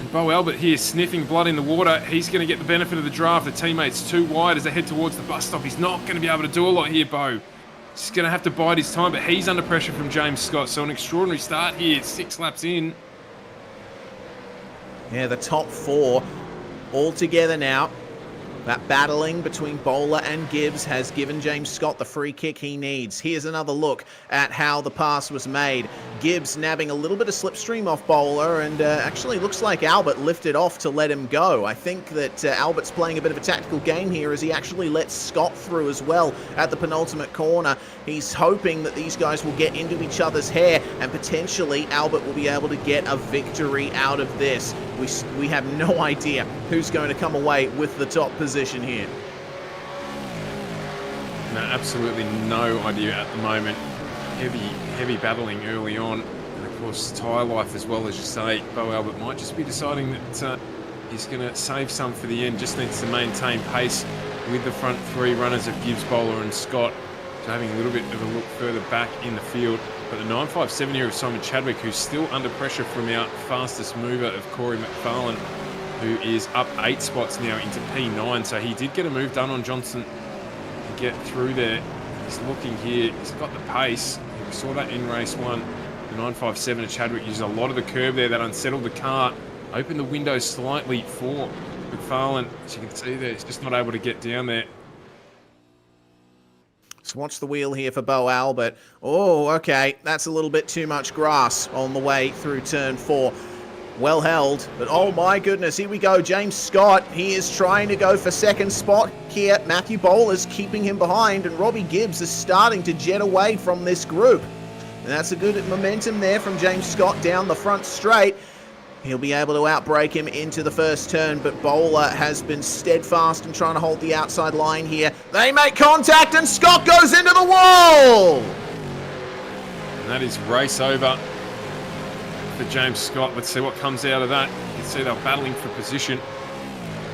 and Bo Albert here sniffing blood in the water. He's going to get the benefit of the draft. The teammates too wide as they head towards the bus stop. He's not going to be able to do a lot here, Bo. He's going to have to bide his time, but he's under pressure from James Scott. So an extraordinary start here, 6 laps in. Yeah, the top 4 all together now. That battling between Bowler and Gibbs has given James Scott the free kick he needs. Here's another look at how the pass was made. Gibbs nabbing a little bit of slipstream off Bowler, and actually looks like Albert lifted off to let him go. I think that Albert's playing a bit of a tactical game here as he actually lets Scott through as well at the penultimate corner. He's hoping that these guys will get into each other's hair, and potentially Albert will be able to get a victory out of this. We have no idea who's going to come away with the top position here. No, absolutely no idea at the moment. Heavy battling early on. And of course, tyre life as well, as you say. Bo Albert might just be deciding that he's going to save some for the end. Just needs to maintain pace with the front 3 runners of Gibbs, Bowler and Scott. So having a little bit of a look further back in the field. But the 957 here of Simon Chadwick, who's still under pressure from our fastest mover of Corey McFarlane, who is up 8 spots now into P9. So he did get a move done on Johnson to get through there. He's looking here. He's got the pace. We saw that in race 1. The 957 of Chadwick used a lot of the curve there that unsettled the car. Opened the window slightly for McFarlane. As you can see there, he's just not able to get down there. Let's watch the wheel here for Bo Albert. Oh, okay. That's a little bit too much grass on the way through turn 4. Well held, but oh my goodness, here we go. James Scott, he is trying to go for 2nd spot here. Matthew Bowler's keeping him behind, and Robbie Gibbs is starting to jet away from this group. And that's a good momentum there from James Scott down the front straight. He'll be able to outbrake him into the first turn, but Bowler has been steadfast and trying to hold the outside line here. They make contact, and Scott goes into the wall! And that is race over for James Scott. Let's see what comes out of that. You can see they're battling for position.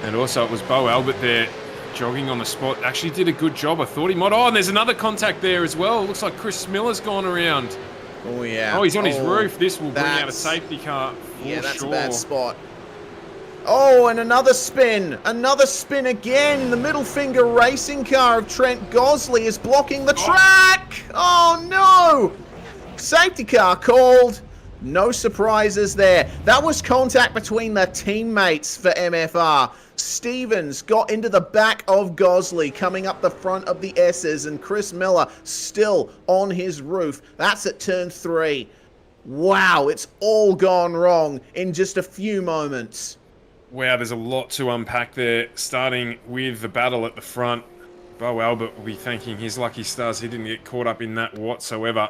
And also it was Bo Albert there jogging on the spot. Actually did a good job. I thought he might. Oh, and there's another contact there as well. Looks like Chris Miller's gone around. Oh, yeah. Oh, he's on his roof. This will bring out a safety car for Yeah, that's sure. a bad spot. Oh, and another spin. Another spin again. The middle finger racing car of Trent Gosley is blocking the track. Oh, no. Safety car called. No surprises there. That was contact between the teammates for MFR. Stevens got into the back of Gosley, coming up the front of the S's, and Chris Miller still on his roof. That's at turn 3. Wow, it's all gone wrong in just a few moments. Wow, there's a lot to unpack there, starting with the battle at the front. Bo Albert will be thanking his lucky stars he didn't get caught up in that whatsoever.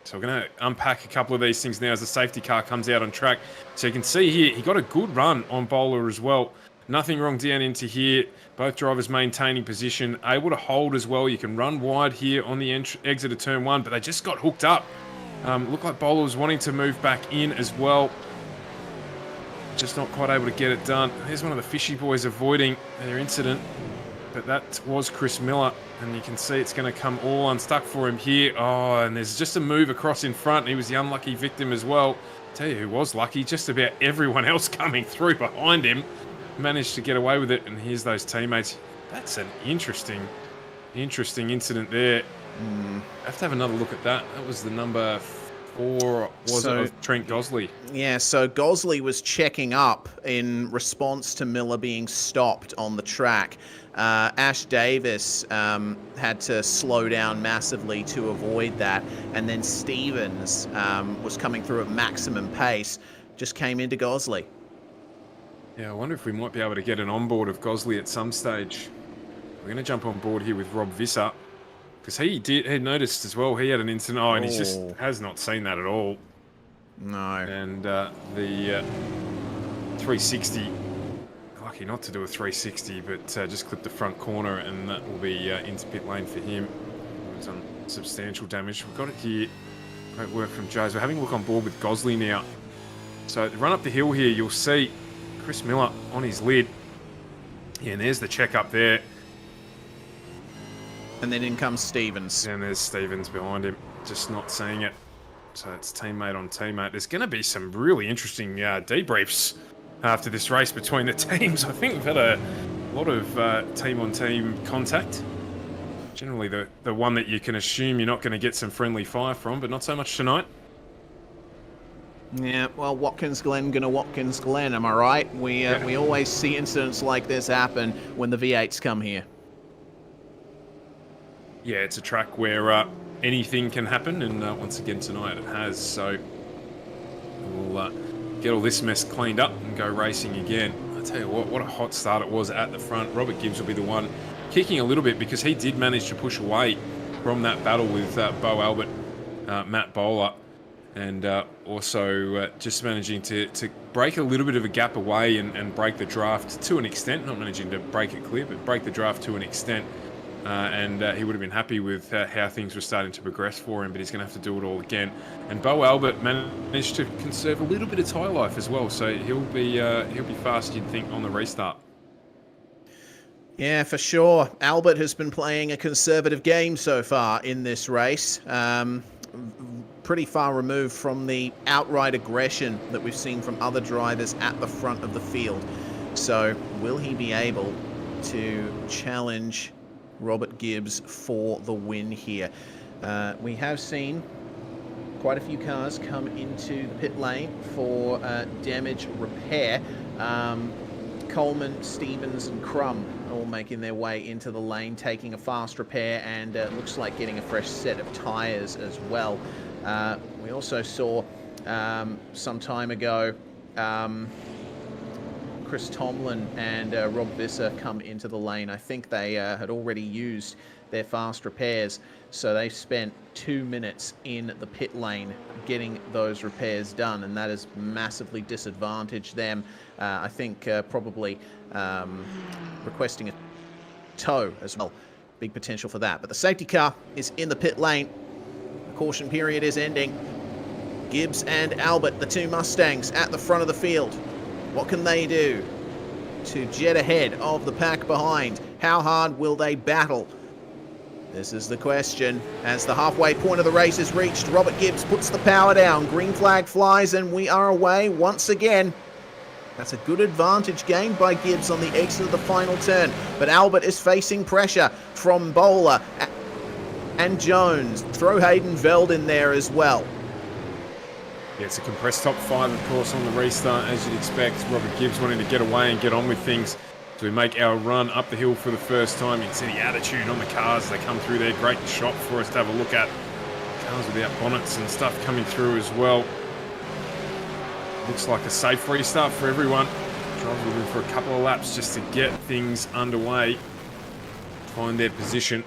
So we're going to unpack a couple of these things now as the safety car comes out on track. So you can see here, he got a good run on Bowler as well. Nothing wrong down into here. Both drivers maintaining position, able to hold as well. You can run wide here on the exit of turn 1, but they just got hooked up. Looked like Bowler was wanting to move back in as well. Just not quite able to get it done. Here's one of the fishy boys avoiding their incident. But that was Chris Miller, and you can see it's going to come all unstuck for him here. Oh, and there's just a move across in front. He was the unlucky victim as well. Tell you who was lucky, just about everyone else coming through behind him managed to get away with it, and here's those teammates. That's an interesting incident there. I have to have another look at that. That was the number 4, was it, of Trent Gosley? Yeah, so Gosley was checking up in response to Miller being stopped on the track. Ash Davis had to slow down massively to avoid that, and then Stevens was coming through at maximum pace, just came into Gosley. Yeah, I wonder if we might be able to get an onboard of Gosley at some stage. We're going to jump on board here with Rob Visser, because he noticed as well, he had an incident. Oh, and he just has not seen that at all. No. And the 360, lucky not to do a 360, but just clip the front corner, and that will be into pit lane for him. He's done substantial damage. We've got it here. Great work from Joes. We're having a look on board with Gosley now. So run up the hill here, you'll see Chris Miller on his lid. Yeah, and there's the check up there. And then in comes Stevens. And there's Stevens behind him, just not seeing it. So it's teammate on teammate. There's going to be some really interesting debriefs after this race between the teams. I think we've had a lot of team-on-team contact. Generally the one that you can assume you're not going to get some friendly fire from, but not so much tonight. Yeah, well, Watkins Glen gonna Watkins Glen, am I right? We always see incidents like this happen when the V8s come here. Yeah, it's a track where anything can happen, and once again tonight it has. So we'll get all this mess cleaned up and go racing again. I tell you what a hot start it was at the front. Robert Gibbs will be the one kicking a little bit, because he did manage to push away from that battle with Bo Albert, Matt Bowler, and also just managing to break a little bit of a gap away and break the draft to an extent. Not managing to break it clear, but break the draft to an extent. And he would have been happy with how things were starting to progress for him, but he's going to have to do it all again. And Bo Albert managed to conserve a little bit of tyre life as well, so he'll be fast, you'd think, on the restart. Yeah, for sure. Albert has been playing a conservative game so far in this race. Pretty far removed from the outright aggression that we've seen from other drivers at the front of the field. So will he be able to challenge Robert Gibbs for the win here? We have seen quite a few cars come into the pit lane for damage repair. Coleman, Stevens and Crum all making their way into the lane, taking a fast repair, and looks like getting a fresh set of tyres as well. We also saw some time ago Chris Tomlin and Rob Visser come into the lane. I think they had already used their fast repairs, so they spent 2 minutes in the pit lane getting those repairs done, and that has massively disadvantaged them. I think probably requesting a tow as well. Big potential for that. But the safety car is in the pit lane. The caution period is ending. Gibbs and Albert, the two Mustangs, at the front of the field. What can they do to jet ahead of the pack behind? How hard will they battle? This is the question. As the halfway point of the race is reached, Robert Gibbs puts the power down. Green flag flies, and we are away once again. That's a good advantage gained by Gibbs on the exit of the final turn. But Albert is facing pressure from Bowler and Jones. Throw Hayden Veld in there as well. Yeah, it's a compressed top 5, of course, on the restart, as you'd expect. Robert Gibbs wanting to get away and get on with things. So we make our run up the hill for the first time. You can see the attitude on the cars as they come through there. Great shot for us to have a look at. Cars without bonnets and stuff coming through as well. Looks like a safe restart for everyone. Drivers looking for a couple of laps just to get things underway. Find their position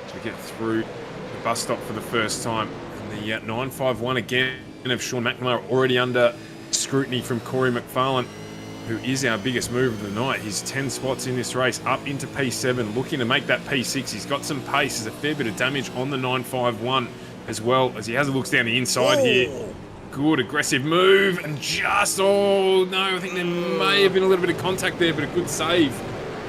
to get through the bus stop for the first time. And the 951 again of Sean McNamara already under scrutiny from Corey McFarlane, who is our biggest move of the night. He's 10 spots in this race, up into P7, looking to make that P6. He's got some pace. There's a fair bit of damage on the 951 as well, as he has a look down the inside here. Good aggressive move, and just, oh no, I think there may have been a little bit of contact there, but a good save.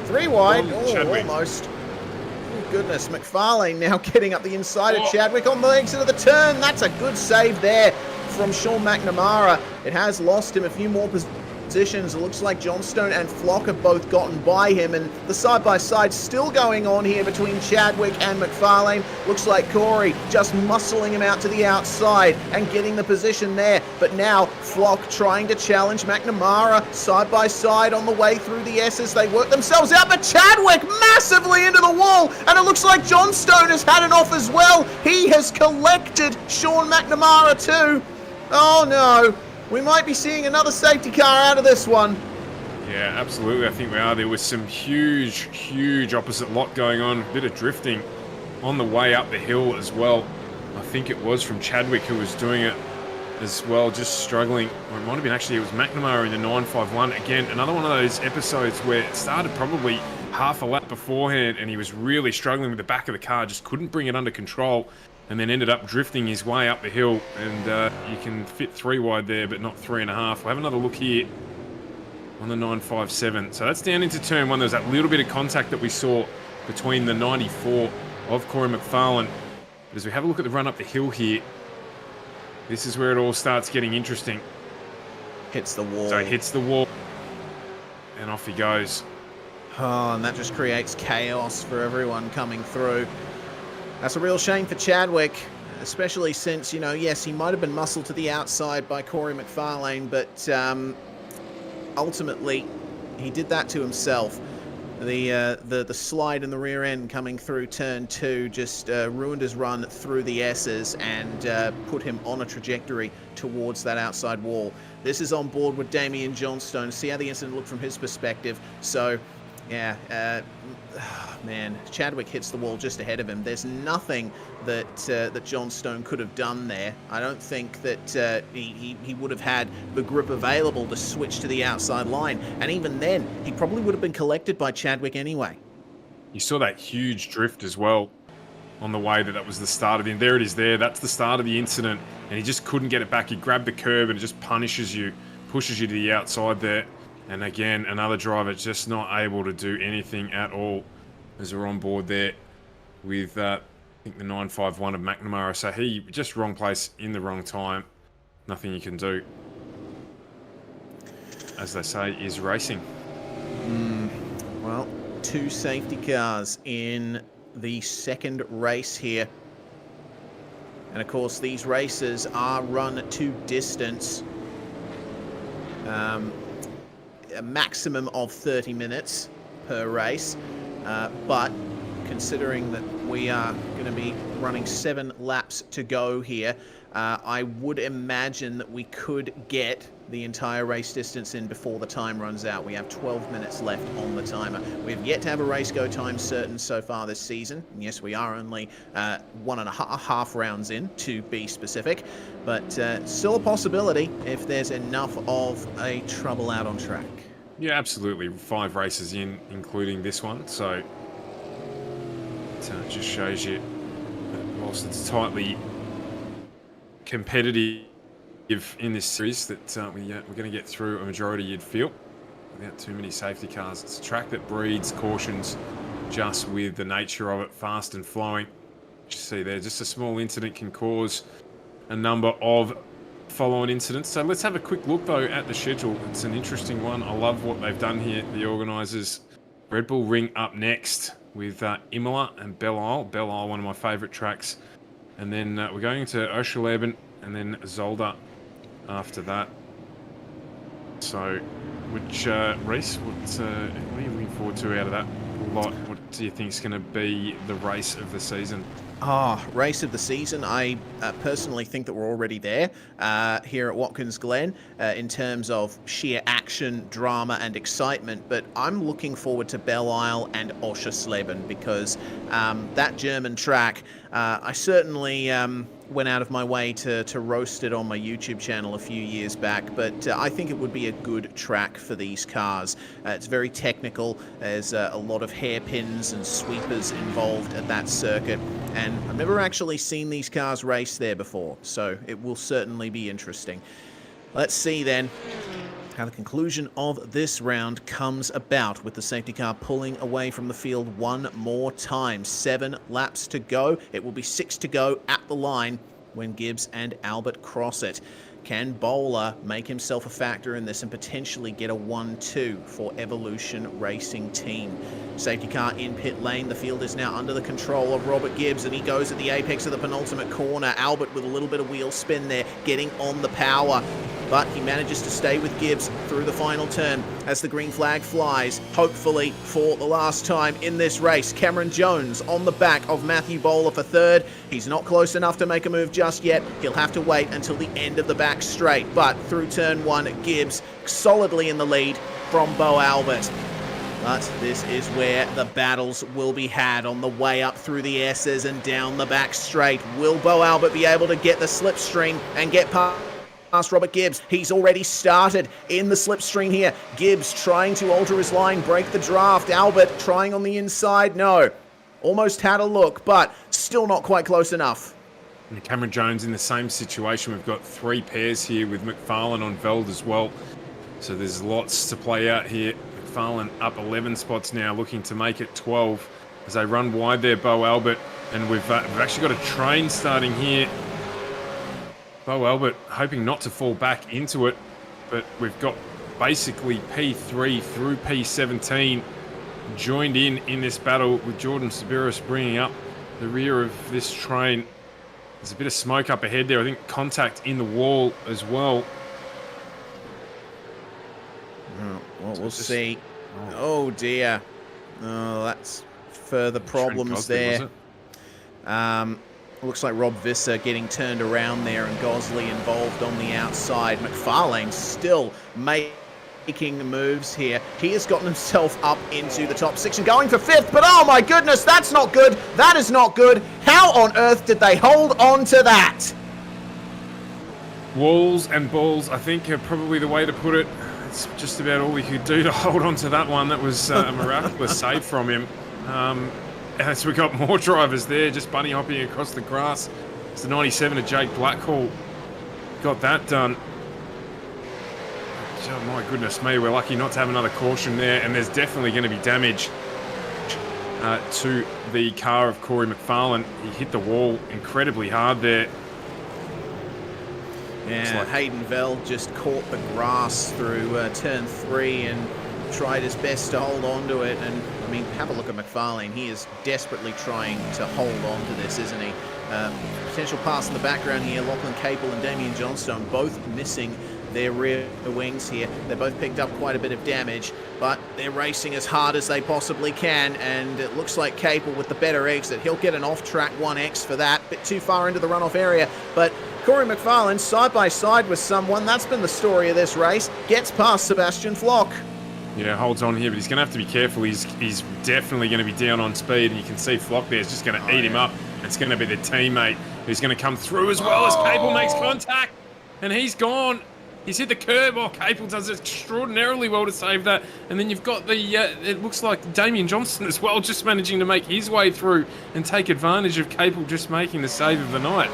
3 wide, almost. Oh, goodness, McFarlane now getting up the inside of Chadwick on the exit of the turn. That's a good save there from Sean McNamara. It has lost him a few more positions. It looks like Johnstone and Flock have both gotten by him, and the side-by-side still going on here between Chadwick and McFarlane. Looks like Corey just muscling him out to the outside and getting the position there. But now Flock trying to challenge McNamara side-by-side on the way through the S's. They work themselves out, but Chadwick massively into the wall, and it looks like Johnstone has had an off as well. He has collected Sean McNamara too. Oh no. We might be seeing another safety car out of this one. Yeah, absolutely. I think we are. There was some huge opposite lot going on. A bit of drifting on the way up the hill as well. I think it was from Chadwick who was doing it as well, just struggling. Or it might have been actually, it was McNamara in the 951. Again, another one of those episodes where it started probably half a lap beforehand and he was really struggling with the back of the car, just couldn't bring it under control. And then ended up drifting his way up the hill, and you can fit 3 wide there, but not 3.5. We'll have another look here on the 957. So that's down into turn 1. There was that little bit of contact that we saw between the 94 of Corey McFarlane. But as we have a look at the run up the hill here, this is where it all starts getting interesting. Hits the wall. So he hits the wall, and off he goes. Oh, and that just creates chaos for everyone coming through. That's a real shame for Chadwick, especially since, you know, yes, he might have been muscled to the outside by Corey McFarlane, but ultimately he did that to himself. The slide in the rear end coming through turn 2 just ruined his run through the S's and put him on a trajectory towards that outside wall. This is on board with Damian Johnstone. See how the incident looked from his perspective. So, yeah, man, Chadwick hits the wall just ahead of him. There's nothing that that Johnstone could have done there. I don't think that he would have had the grip available to switch to the outside line. And even then, he probably would have been collected by Chadwick anyway. You saw that huge drift as well on the way that was the start of the... There it is there. That's the start of the incident. And he just couldn't get it back. He grabbed the curb and it just punishes you, pushes you to the outside there. And again, another driver just not able to do anything at all as we're on board there with, I think, the 951 of McNamara. So he just wrong place in the wrong time. Nothing you can do. As they say, is racing. Well, 2 safety cars in the second race here. And of course, these races are run to distance. A maximum of 30 minutes per race, but considering that we are going to be running 7 laps to go here, I would imagine that we could get the entire race distance in before the time runs out. We have 12 minutes left on the timer. We have yet to have a race go time certain so far this season. And yes, we are only 1.5 rounds in, to be specific, but still a possibility if there's enough of a trouble out on track. Yeah, absolutely. 5 races in, including this one. So it just shows you that whilst it's tightly competitive in this series, that we're going to get through a majority, you'd feel, without too many safety cars. It's a track that breeds cautions just with the nature of it, fast and flowing. You see there, just a small incident can cause a number of follow-on incidents. So let's have a quick look though at the schedule. It's an interesting one. I love what they've done here, the organisers. Red Bull Ring up next with Imola and Belle Isle. Belle Isle, one of my favourite tracks. And then we're going to Osheleben and then Zolder after that. So, which race? What are you looking forward to out of that lot? What do you think is going to be the race of the season? Race of the season. I personally think that we're already there here at Watkins Glen in terms of sheer action, drama, and excitement. But I'm looking forward to Belle Isle and Oschersleben because that German track, I certainly went out of my way to roast it on my YouTube channel a few years back, but I think it would be a good track for these cars. It's very technical. There's a lot of hairpins and sweepers involved at that circuit, and I've never actually seen these cars race there before, so it will certainly be interesting. Let's see then how the conclusion of this round comes about, with the safety car pulling away from the field one more time. 7 laps to go. It will be 6 to go at the line when Gibbs and Albert cross it. Can Bowler make himself a factor in this and potentially get a 1-2 for Evolution Racing Team? Safety car in pit lane. The field is now under the control of Robert Gibbs, and he goes at the apex of the penultimate corner. Albert with a little bit of wheel spin there, getting on the power. But he manages to stay with Gibbs through the final turn as the green flag flies, hopefully for the last time in this race. Cameron Jones on the back of Matthew Bowler for third. He's not close enough to make a move just yet. He'll have to wait until the end of the back straight. But through turn 1, Gibbs solidly in the lead from Bo Albert. But this is where the battles will be had on the way up through the S's and down the back straight. Will Bo Albert be able to get the slipstream and get past Robert Gibbs? He's already started in the slipstream here. Gibbs trying to alter his line, break the draft. Albert trying on the inside. No. Almost had a look, but still not quite close enough. And Cameron Jones in the same situation. We've got 3 pairs here with McFarlane on Veld as well. So there's lots to play out here. McFarlane up 11 spots now, looking to make it 12 as they run wide there, Bo Albert. And we've actually got a train starting here. Bo Albert hoping not to fall back into it, but we've got basically P3 through P17 joined in this battle, with Jordan Sabiris bringing up the rear of this train. There's a bit of smoke up ahead there. I think contact in the wall as well. Well, we'll see. Oh dear. Oh, that's further problems there. Looks like Rob Visser getting turned around there, and Gosley involved on the outside. McFarlane still making moves here. He has gotten himself up into the top 6 and going for 5th, but oh my goodness, that's not good. That is not good. How on earth did they hold on to that? Walls and balls, I think, are probably the way to put it. It's just about all he could do to hold on to that one. That was a miraculous save from him. As we got more drivers there, just bunny hopping across the grass. It's the 97 of Jake Blackhall. Got that done. Oh my goodness me, we're lucky not to have another caution there, and there's definitely going to be damage to the car of Corey McFarlane. He hit the wall incredibly hard there. Yeah, like Hayden Veld just caught the grass through turn 3 and tried his best to hold on to it. And I mean, have a look at McFarlane. He is desperately trying to hold on to this, isn't he? Potential pass in the background here. Lachlan Capel and Damien Johnstone both missing their rear wings here. They both picked up quite a bit of damage, but they're racing as hard as they possibly can, and it looks like Capel with the better exit. He'll get an off-track 1X for that. Bit too far into the runoff area, but Corey McFarlane side by side with someone. That's been the story of this race. Gets past Sebastian Flock. Yeah, holds on here, but he's going to have to be careful. He's definitely going to be down on speed, and you can see Flock there is just going to eat him up. It's going to be the teammate who's going to come through as well as Capel makes contact, and he's gone. He's hit the curb. Oh, Capel does extraordinarily well to save that. And then you've got the, it looks like Damien Johnson as well, just managing to make his way through and take advantage of Capel just making the save of the night.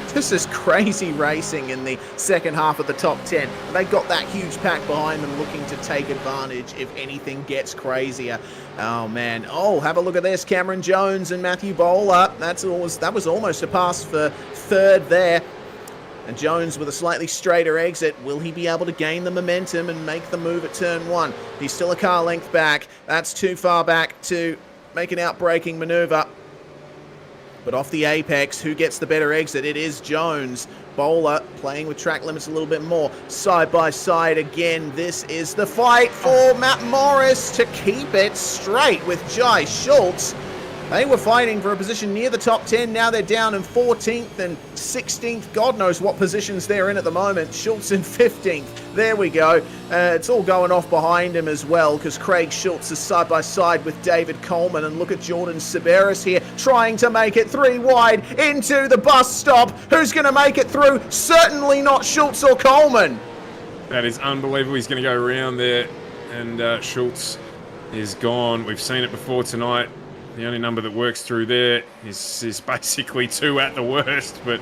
This is crazy racing in the second half of the top 10. They got that huge pack behind them looking to take advantage if anything gets crazier. Oh, man. Oh, have a look at this. Cameron Jones and Matthew Bowler. That was almost a pass for third there. And Jones with a slightly straighter exit. Will he be able to gain the momentum and make the move at turn 1? He's still a car length back. That's too far back to make an outbraking maneuver. But off the apex, who gets the better exit? It is Jones. Bowler playing with track limits a little bit more. Side by side again. This is the fight for Matt Morris to keep it straight with Jai Schultz. They were fighting for a position near the top 10. Now they're down in 14th and 16th. God knows what positions they're in at the moment. Schultz in 15th. There we go. It's all going off behind him as well because Craig Schultz is side by side with David Coleman. And look at Jordan Saberis here trying to make it 3 wide into the bus stop. Who's going to make it through? Certainly not Schultz or Coleman. That is unbelievable. He's going to go around there and Schultz is gone. We've seen it before tonight. The only number that works through there is basically 2 at the worst, but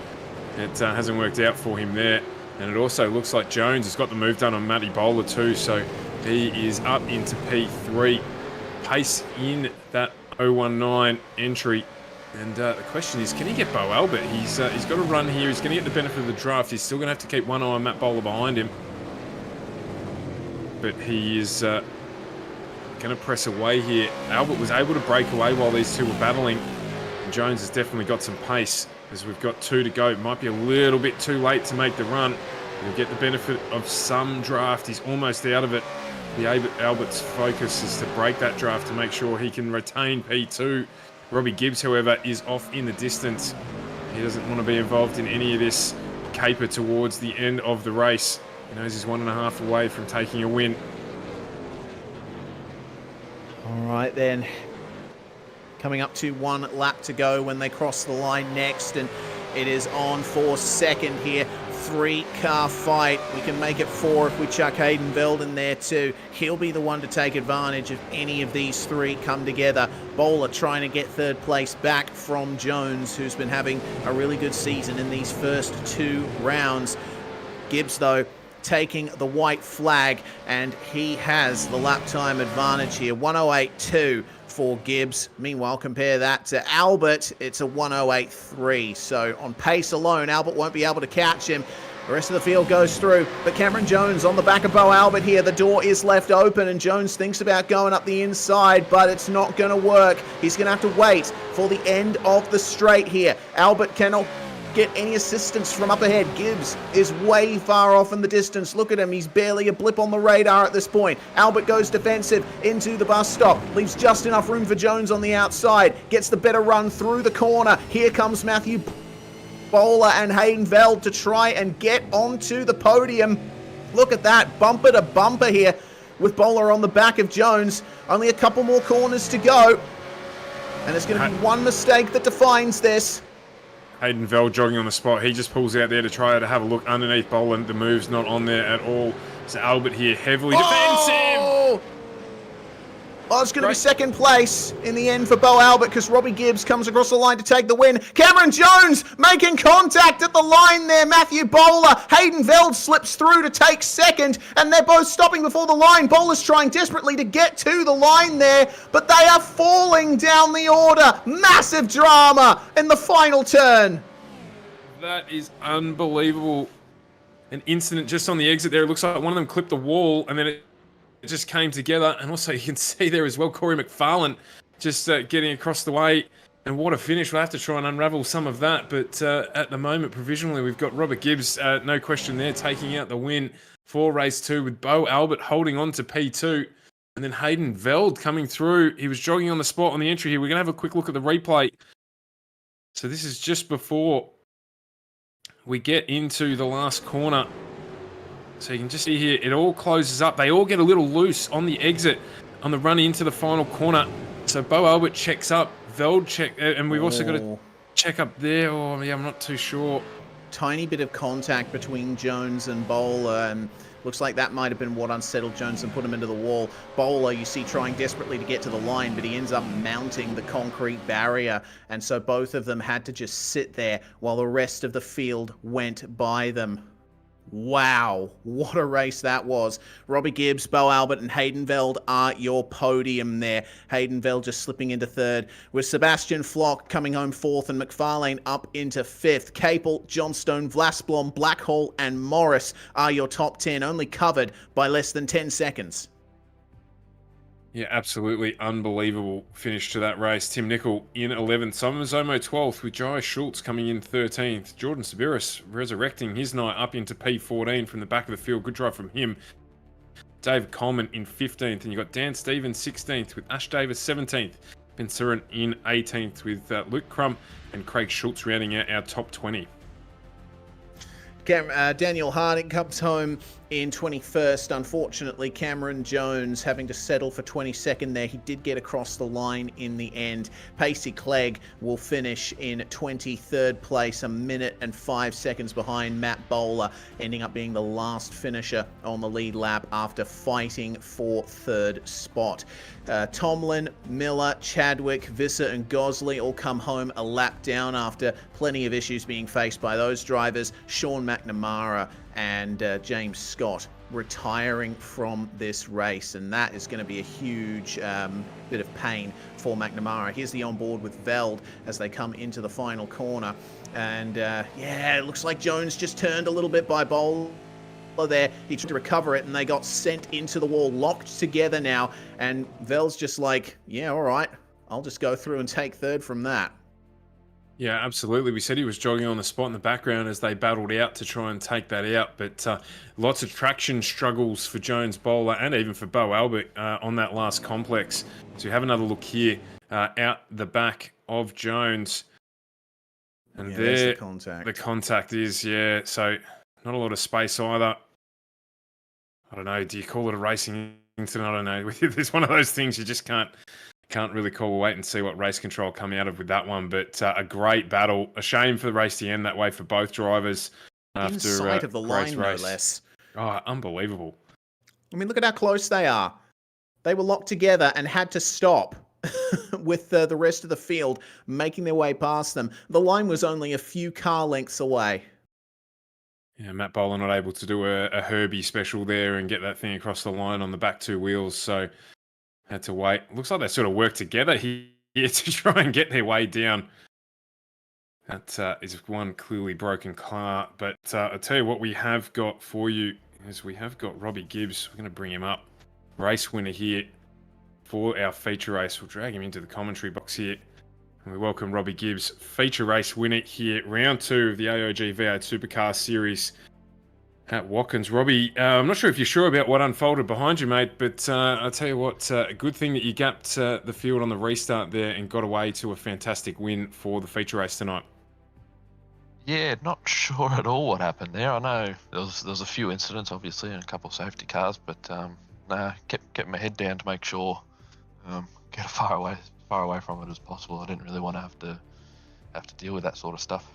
it hasn't worked out for him there. And it also looks like Jones has got the move done on Matty Bowler too, so he is up into P3. Pace in that 019 entry. And the question is, can he get Bo Albert? He's got to run here. He's going to get the benefit of the draft. He's still going to have to keep one eye on Matt Bowler behind him. But he is... going to press away here. Albert was able to break away while these two were battling. Jones has definitely got some pace as we've got 2 to go. Might be a little bit too late to make the run. He'll get the benefit of some draft. He's almost out of it. Albert's focus is to break that draft to make sure he can retain P2. Robbie Gibbs, however, is off in the distance. He doesn't want to be involved in any of this caper towards the end of the race. He knows he's 1.5 away from taking a win. All right, then. Coming up to 1 lap to go when they cross the line next, and it is on for second here. 3-car fight. We can make it 4 if we chuck Hayden Veld in there too. He'll be the one to take advantage if any of these 3 come together. Bowler trying to get 3rd place back from Jones, who's been having a really good season in these first 2 rounds. Gibbs, though, taking the white flag, and he has the lap time advantage here. 108.2 for Gibbs. Meanwhile, compare that to Albert. It's a 108.3. So on pace alone, Albert won't be able to catch him. The rest of the field goes through, but Cameron Jones on the back of Bo Albert here. The door is left open, and Jones thinks about going up the inside, but it's not going to work. He's going to have to wait for the end of the straight here. Albert cannot get any assistance from up ahead. Gibbs is way far off in the distance. Look at him. He's barely a blip on the radar at this point. Albert goes defensive into the bus stop. Leaves just enough room for Jones on the outside. Gets the better run through the corner. Here comes Matthew Bowler and Hayden Veld to try and get onto the podium. Look at that. Bumper to bumper here with Bowler on the back of Jones. Only a couple more corners to go. And there's going to be one mistake that defines this. Hayden Veld jogging on the spot. He just pulls out there to try to have a look underneath Bowler. The move's not on there at all. So Albert here heavily defensive. Oh, it's going to be 2nd place in the end for Bo Albert because Robbie Gibbs comes across the line to take the win. Cameron Jones making contact at the line there. Matthew Bowler. Hayden Veld slips through to take 2nd, and they're both stopping before the line. Bowler's trying desperately to get to the line there, but they are falling down the order. Massive drama in the final turn. That is unbelievable. An incident just on the exit there. It looks like one of them clipped the wall, and then it just came together. And also you can see there as well Corey McFarlane just getting across the way. And what a finish. We'll have to try and unravel some of that. But at the moment, provisionally, we've got Robert Gibbs, no question there, taking out the win for race 2 with Bo Albert holding on to P2. And then Hayden Veld coming through. He was jogging on the spot on the entry here. We're going to have a quick look at the replay. So this is just before we get into the last corner. So you can just see here, it all closes up. They all get a little loose on the exit, on the run into the final corner. So Bo Albert checks up, Veld check, and we've also got to check up there. Oh, yeah, I'm not too sure. Tiny bit of contact between Jones and Bowler, and looks like that might have been what unsettled Jones and put him into the wall. Bowler, you see, trying desperately to get to the line, but he ends up mounting the concrete barrier, and so both of them had to just sit there while the rest of the field went by them. Wow, what a race that was. Robbie Gibbs, Bo Albert, and Hayden Veld are your podium there. Hayden Veld just slipping into 3rd, with Sebastian Flock coming home 4th and McFarlane up into 5th. Capel, Johnstone, Vlasblom, Blackhall, and Morris are your top 10, only covered by less than 10 seconds. Yeah, absolutely unbelievable finish to that race. Tim Nicol in 11th, Simon Mazzomo 12th, with Jai Schultz coming in 13th. Jordan Sabiris resurrecting his night up into P14 from the back of the field. Good drive from him. David Coleman in 15th, and you've got Dan Stevens 16th with Ash Davis 17th. Ben Surin in 18th with Luke Crum and Craig Schultz rounding out our top 20. Daniel Harding comes home in 21st. Unfortunately, Cameron Jones having to settle for 22nd there. He did get across the line in the end. Pacey Clegg will finish in 23rd place, a minute and 5 seconds behind Matt Bowler, ending up being the last finisher on the lead lap after fighting for third spot. Tomlin, Miller, Chadwick, Visser and Gosley all come home a lap down after plenty of issues being faced by those drivers. Sean McNamara and James Scott retiring from this race, and that is going to be a huge bit of pain for McNamara. Here's the onboard with Veld as they come into the final corner, and yeah, it looks like Jones just turned a little bit by Bowler there. He tried to recover it and they got sent into the wall, locked together now, and Veld's just like, yeah, all right, I'll just go through and take third from that. Yeah, absolutely. We said he was jogging on the spot in the background as they battled out to try and take that out. But lots of traction struggles for Jones Bowler and even for Bo Albert on that last complex. So you have another look here out the back of Jones. And yeah, there the contact. The contact is, yeah. So not a lot of space either. I don't know. Do you call it a racing incident? I don't know. It's one of those things you just can't really call. We'll wait and see what race control come out of with that one. But a great battle. A shame for the race to end that way for both drivers. After, inside of the line, no less. Oh, unbelievable. I mean, look at how close they are. They were locked together and had to stop with the rest of the field making their way past them. The line was only a few car lengths away. Yeah, Matt Bowler not able to do a Herbie special there and get that thing across the line on the back two wheels. So had to wait. Looks like they sort of worked together here to try and get their way down. That is one clearly broken car. But I'll tell you what we have got for you is we have got Robbie Gibbs. We're going to bring him up. Race winner here for our feature race. We'll drag him into the commentary box here. And we welcome Robbie Gibbs, feature race winner here, round 2 of the AOG V8 Supercar Series at Watkins. Robbie, I'm not sure if you're sure about what unfolded behind you, mate, but I'll tell you what, a good thing that you gapped the field on the restart there and got away to a fantastic win for the feature race tonight. Yeah, not sure at all what happened there. I know there was a few incidents, obviously, and a couple of safety cars, but kept my head down to make sure get as far away from it as possible. I didn't really want to have to deal with that sort of stuff.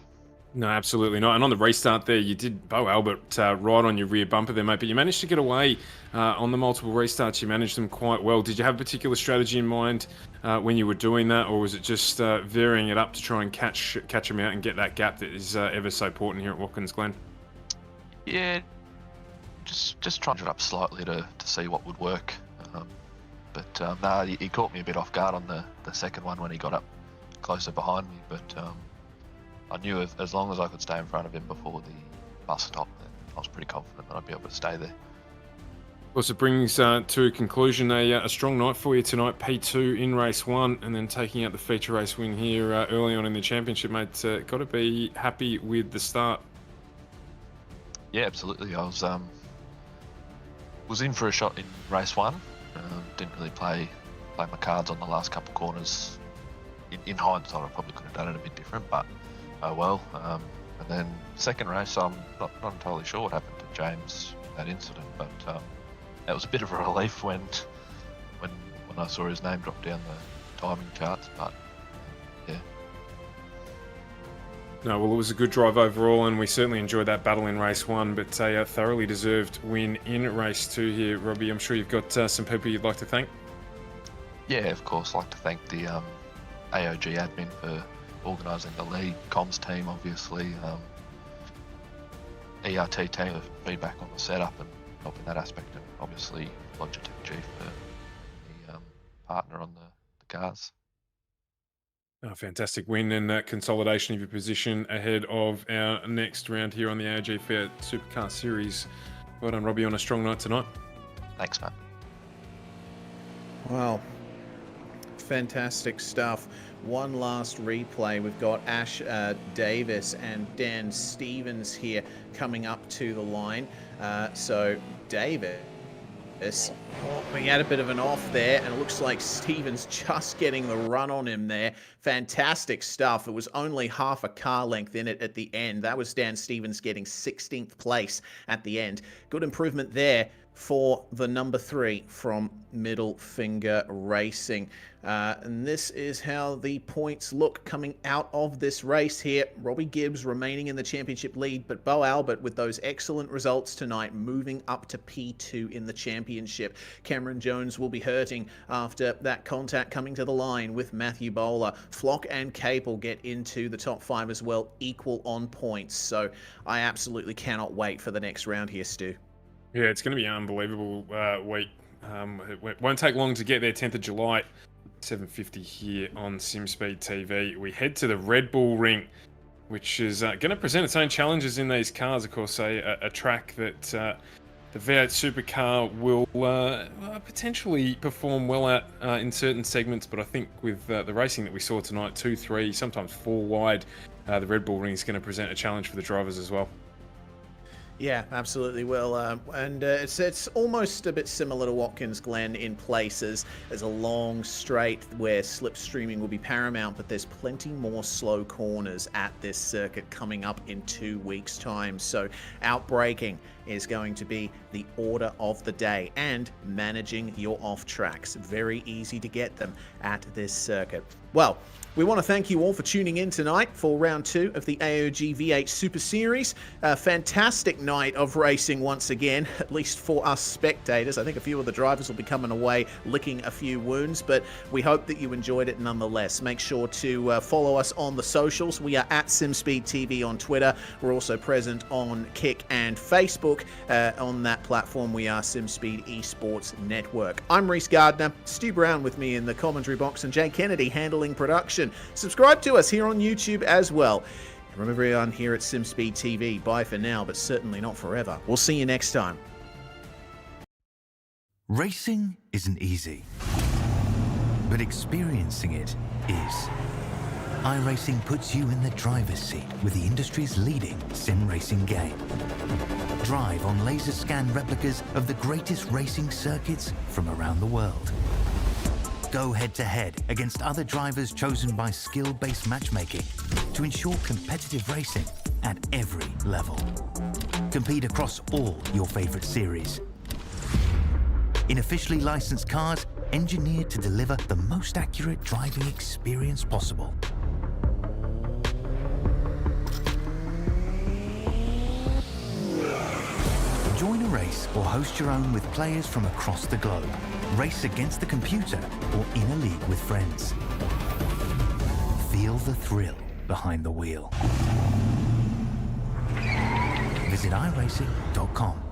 No, absolutely not. And on the restart there, you did Bo Albert right on your rear bumper there, mate, but you managed to get away on the multiple restarts. You managed them quite well. Did you have a particular strategy in mind when you were doing that, or was it just varying it up to try and catch them out and get that gap that is ever so important here at Watkins, Glen? Yeah, just trying it up slightly to see what would work. But he caught me a bit off guard on the second one when he got up closer behind me. But I knew as long as I could stay in front of him before the bus stop, then I was pretty confident that I'd be able to stay there. Of course, it brings to conclusion a strong night for you tonight, P2 in race 1, and then taking out the feature race win here early on in the championship, mate. Got to be happy with the start. Yeah, absolutely. I was in for a shot in race 1. Didn't really play my cards on the last couple of corners. In hindsight, I probably could have done it a bit different, but oh well. And then second race, I'm not entirely sure what happened to James in that incident, but that was a bit of a relief when I saw his name drop down the timing charts. But yeah. No, well, it was a good drive overall, and we certainly enjoyed that battle in race 1, but a thoroughly deserved win in race 2 here. Robbie, I'm sure you've got some people you'd like to thank. Yeah, of course. I'd like to thank the AOG admin for organising the lead, comms team, obviously, ERT team for feedback on the setup and helping that aspect, and obviously Logitech Chief for the partner on the cars. A fantastic win and consolidation of your position ahead of our next round here on the AOG Fair Supercar Series. Well done, Robbie, on a strong night tonight. Thanks, Matt. Wow. Fantastic stuff. One last replay. We've got Ash Davis and Dan Stevens here coming up to the line. So Davis, we had a bit of an off there, and it looks like Stevens just getting the run on him there. Fantastic stuff. It was only half a car length in it at the end. That was Dan Stevens getting 16th place at the end. Good improvement there for the number 3 from Middle Finger Racing. And this is how the points look coming out of this race here. Robbie Gibbs remaining in the championship lead, but Bo Albert with those excellent results tonight moving up to P2 in the championship. Cameron Jones will be hurting after that contact coming to the line with Matthew Bowler. Flock and Capel get into the top 5 as well, equal on points. So I absolutely cannot wait for the next round here, Stu. Yeah, it's going to be an unbelievable week. It won't take long to get there. 10th of July, 7:50 here on SimSpeed TV. We head to the Red Bull Ring, which is going to present its own challenges in these cars. Of course, a track that the V8 supercar will potentially perform well at in certain segments. But I think with the racing that we saw tonight, 2, 3, sometimes 4 wide, the Red Bull Ring is going to present a challenge for the drivers as well. Yeah, absolutely will. And it's almost a bit similar to Watkins Glen in places. There's a long straight where slipstreaming will be paramount, but there's plenty more slow corners at this circuit coming up in 2 weeks' time. So outbraking is going to be the order of the day, and managing your off tracks. Very easy to get them at this circuit. Well, we want to thank you all for tuning in tonight for round 2 of the AOG V8 Super Series. A fantastic night of racing once again, at least for us spectators. I think a few of the drivers will be coming away licking a few wounds, but we hope that you enjoyed it nonetheless. Make sure to follow us on the socials. We are at SimSpeed TV on Twitter. We're also present on Kick and Facebook. On that platform, we are SimSpeed Esports Network. I'm Reese Gardner, Stu Brown with me in the commentary box, and Jay Kennedy handling production. Subscribe to us here on YouTube as well. And remember, everyone here at SimSpeed TV, bye for now, but certainly not forever. We'll see you next time. Racing isn't easy, but experiencing it is. iRacing puts you in the driver's seat with the industry's leading sim racing game. Drive on laser scan replicas of the greatest racing circuits from around the world. Go head-to-head against other drivers chosen by skill-based matchmaking to ensure competitive racing at every level. Compete across all your favorite series. In officially licensed cars, engineered to deliver the most accurate driving experience possible. Join a race or host your own with players from across the globe. Race against the computer or in a league with friends. Feel the thrill behind the wheel. Visit iRacing.com.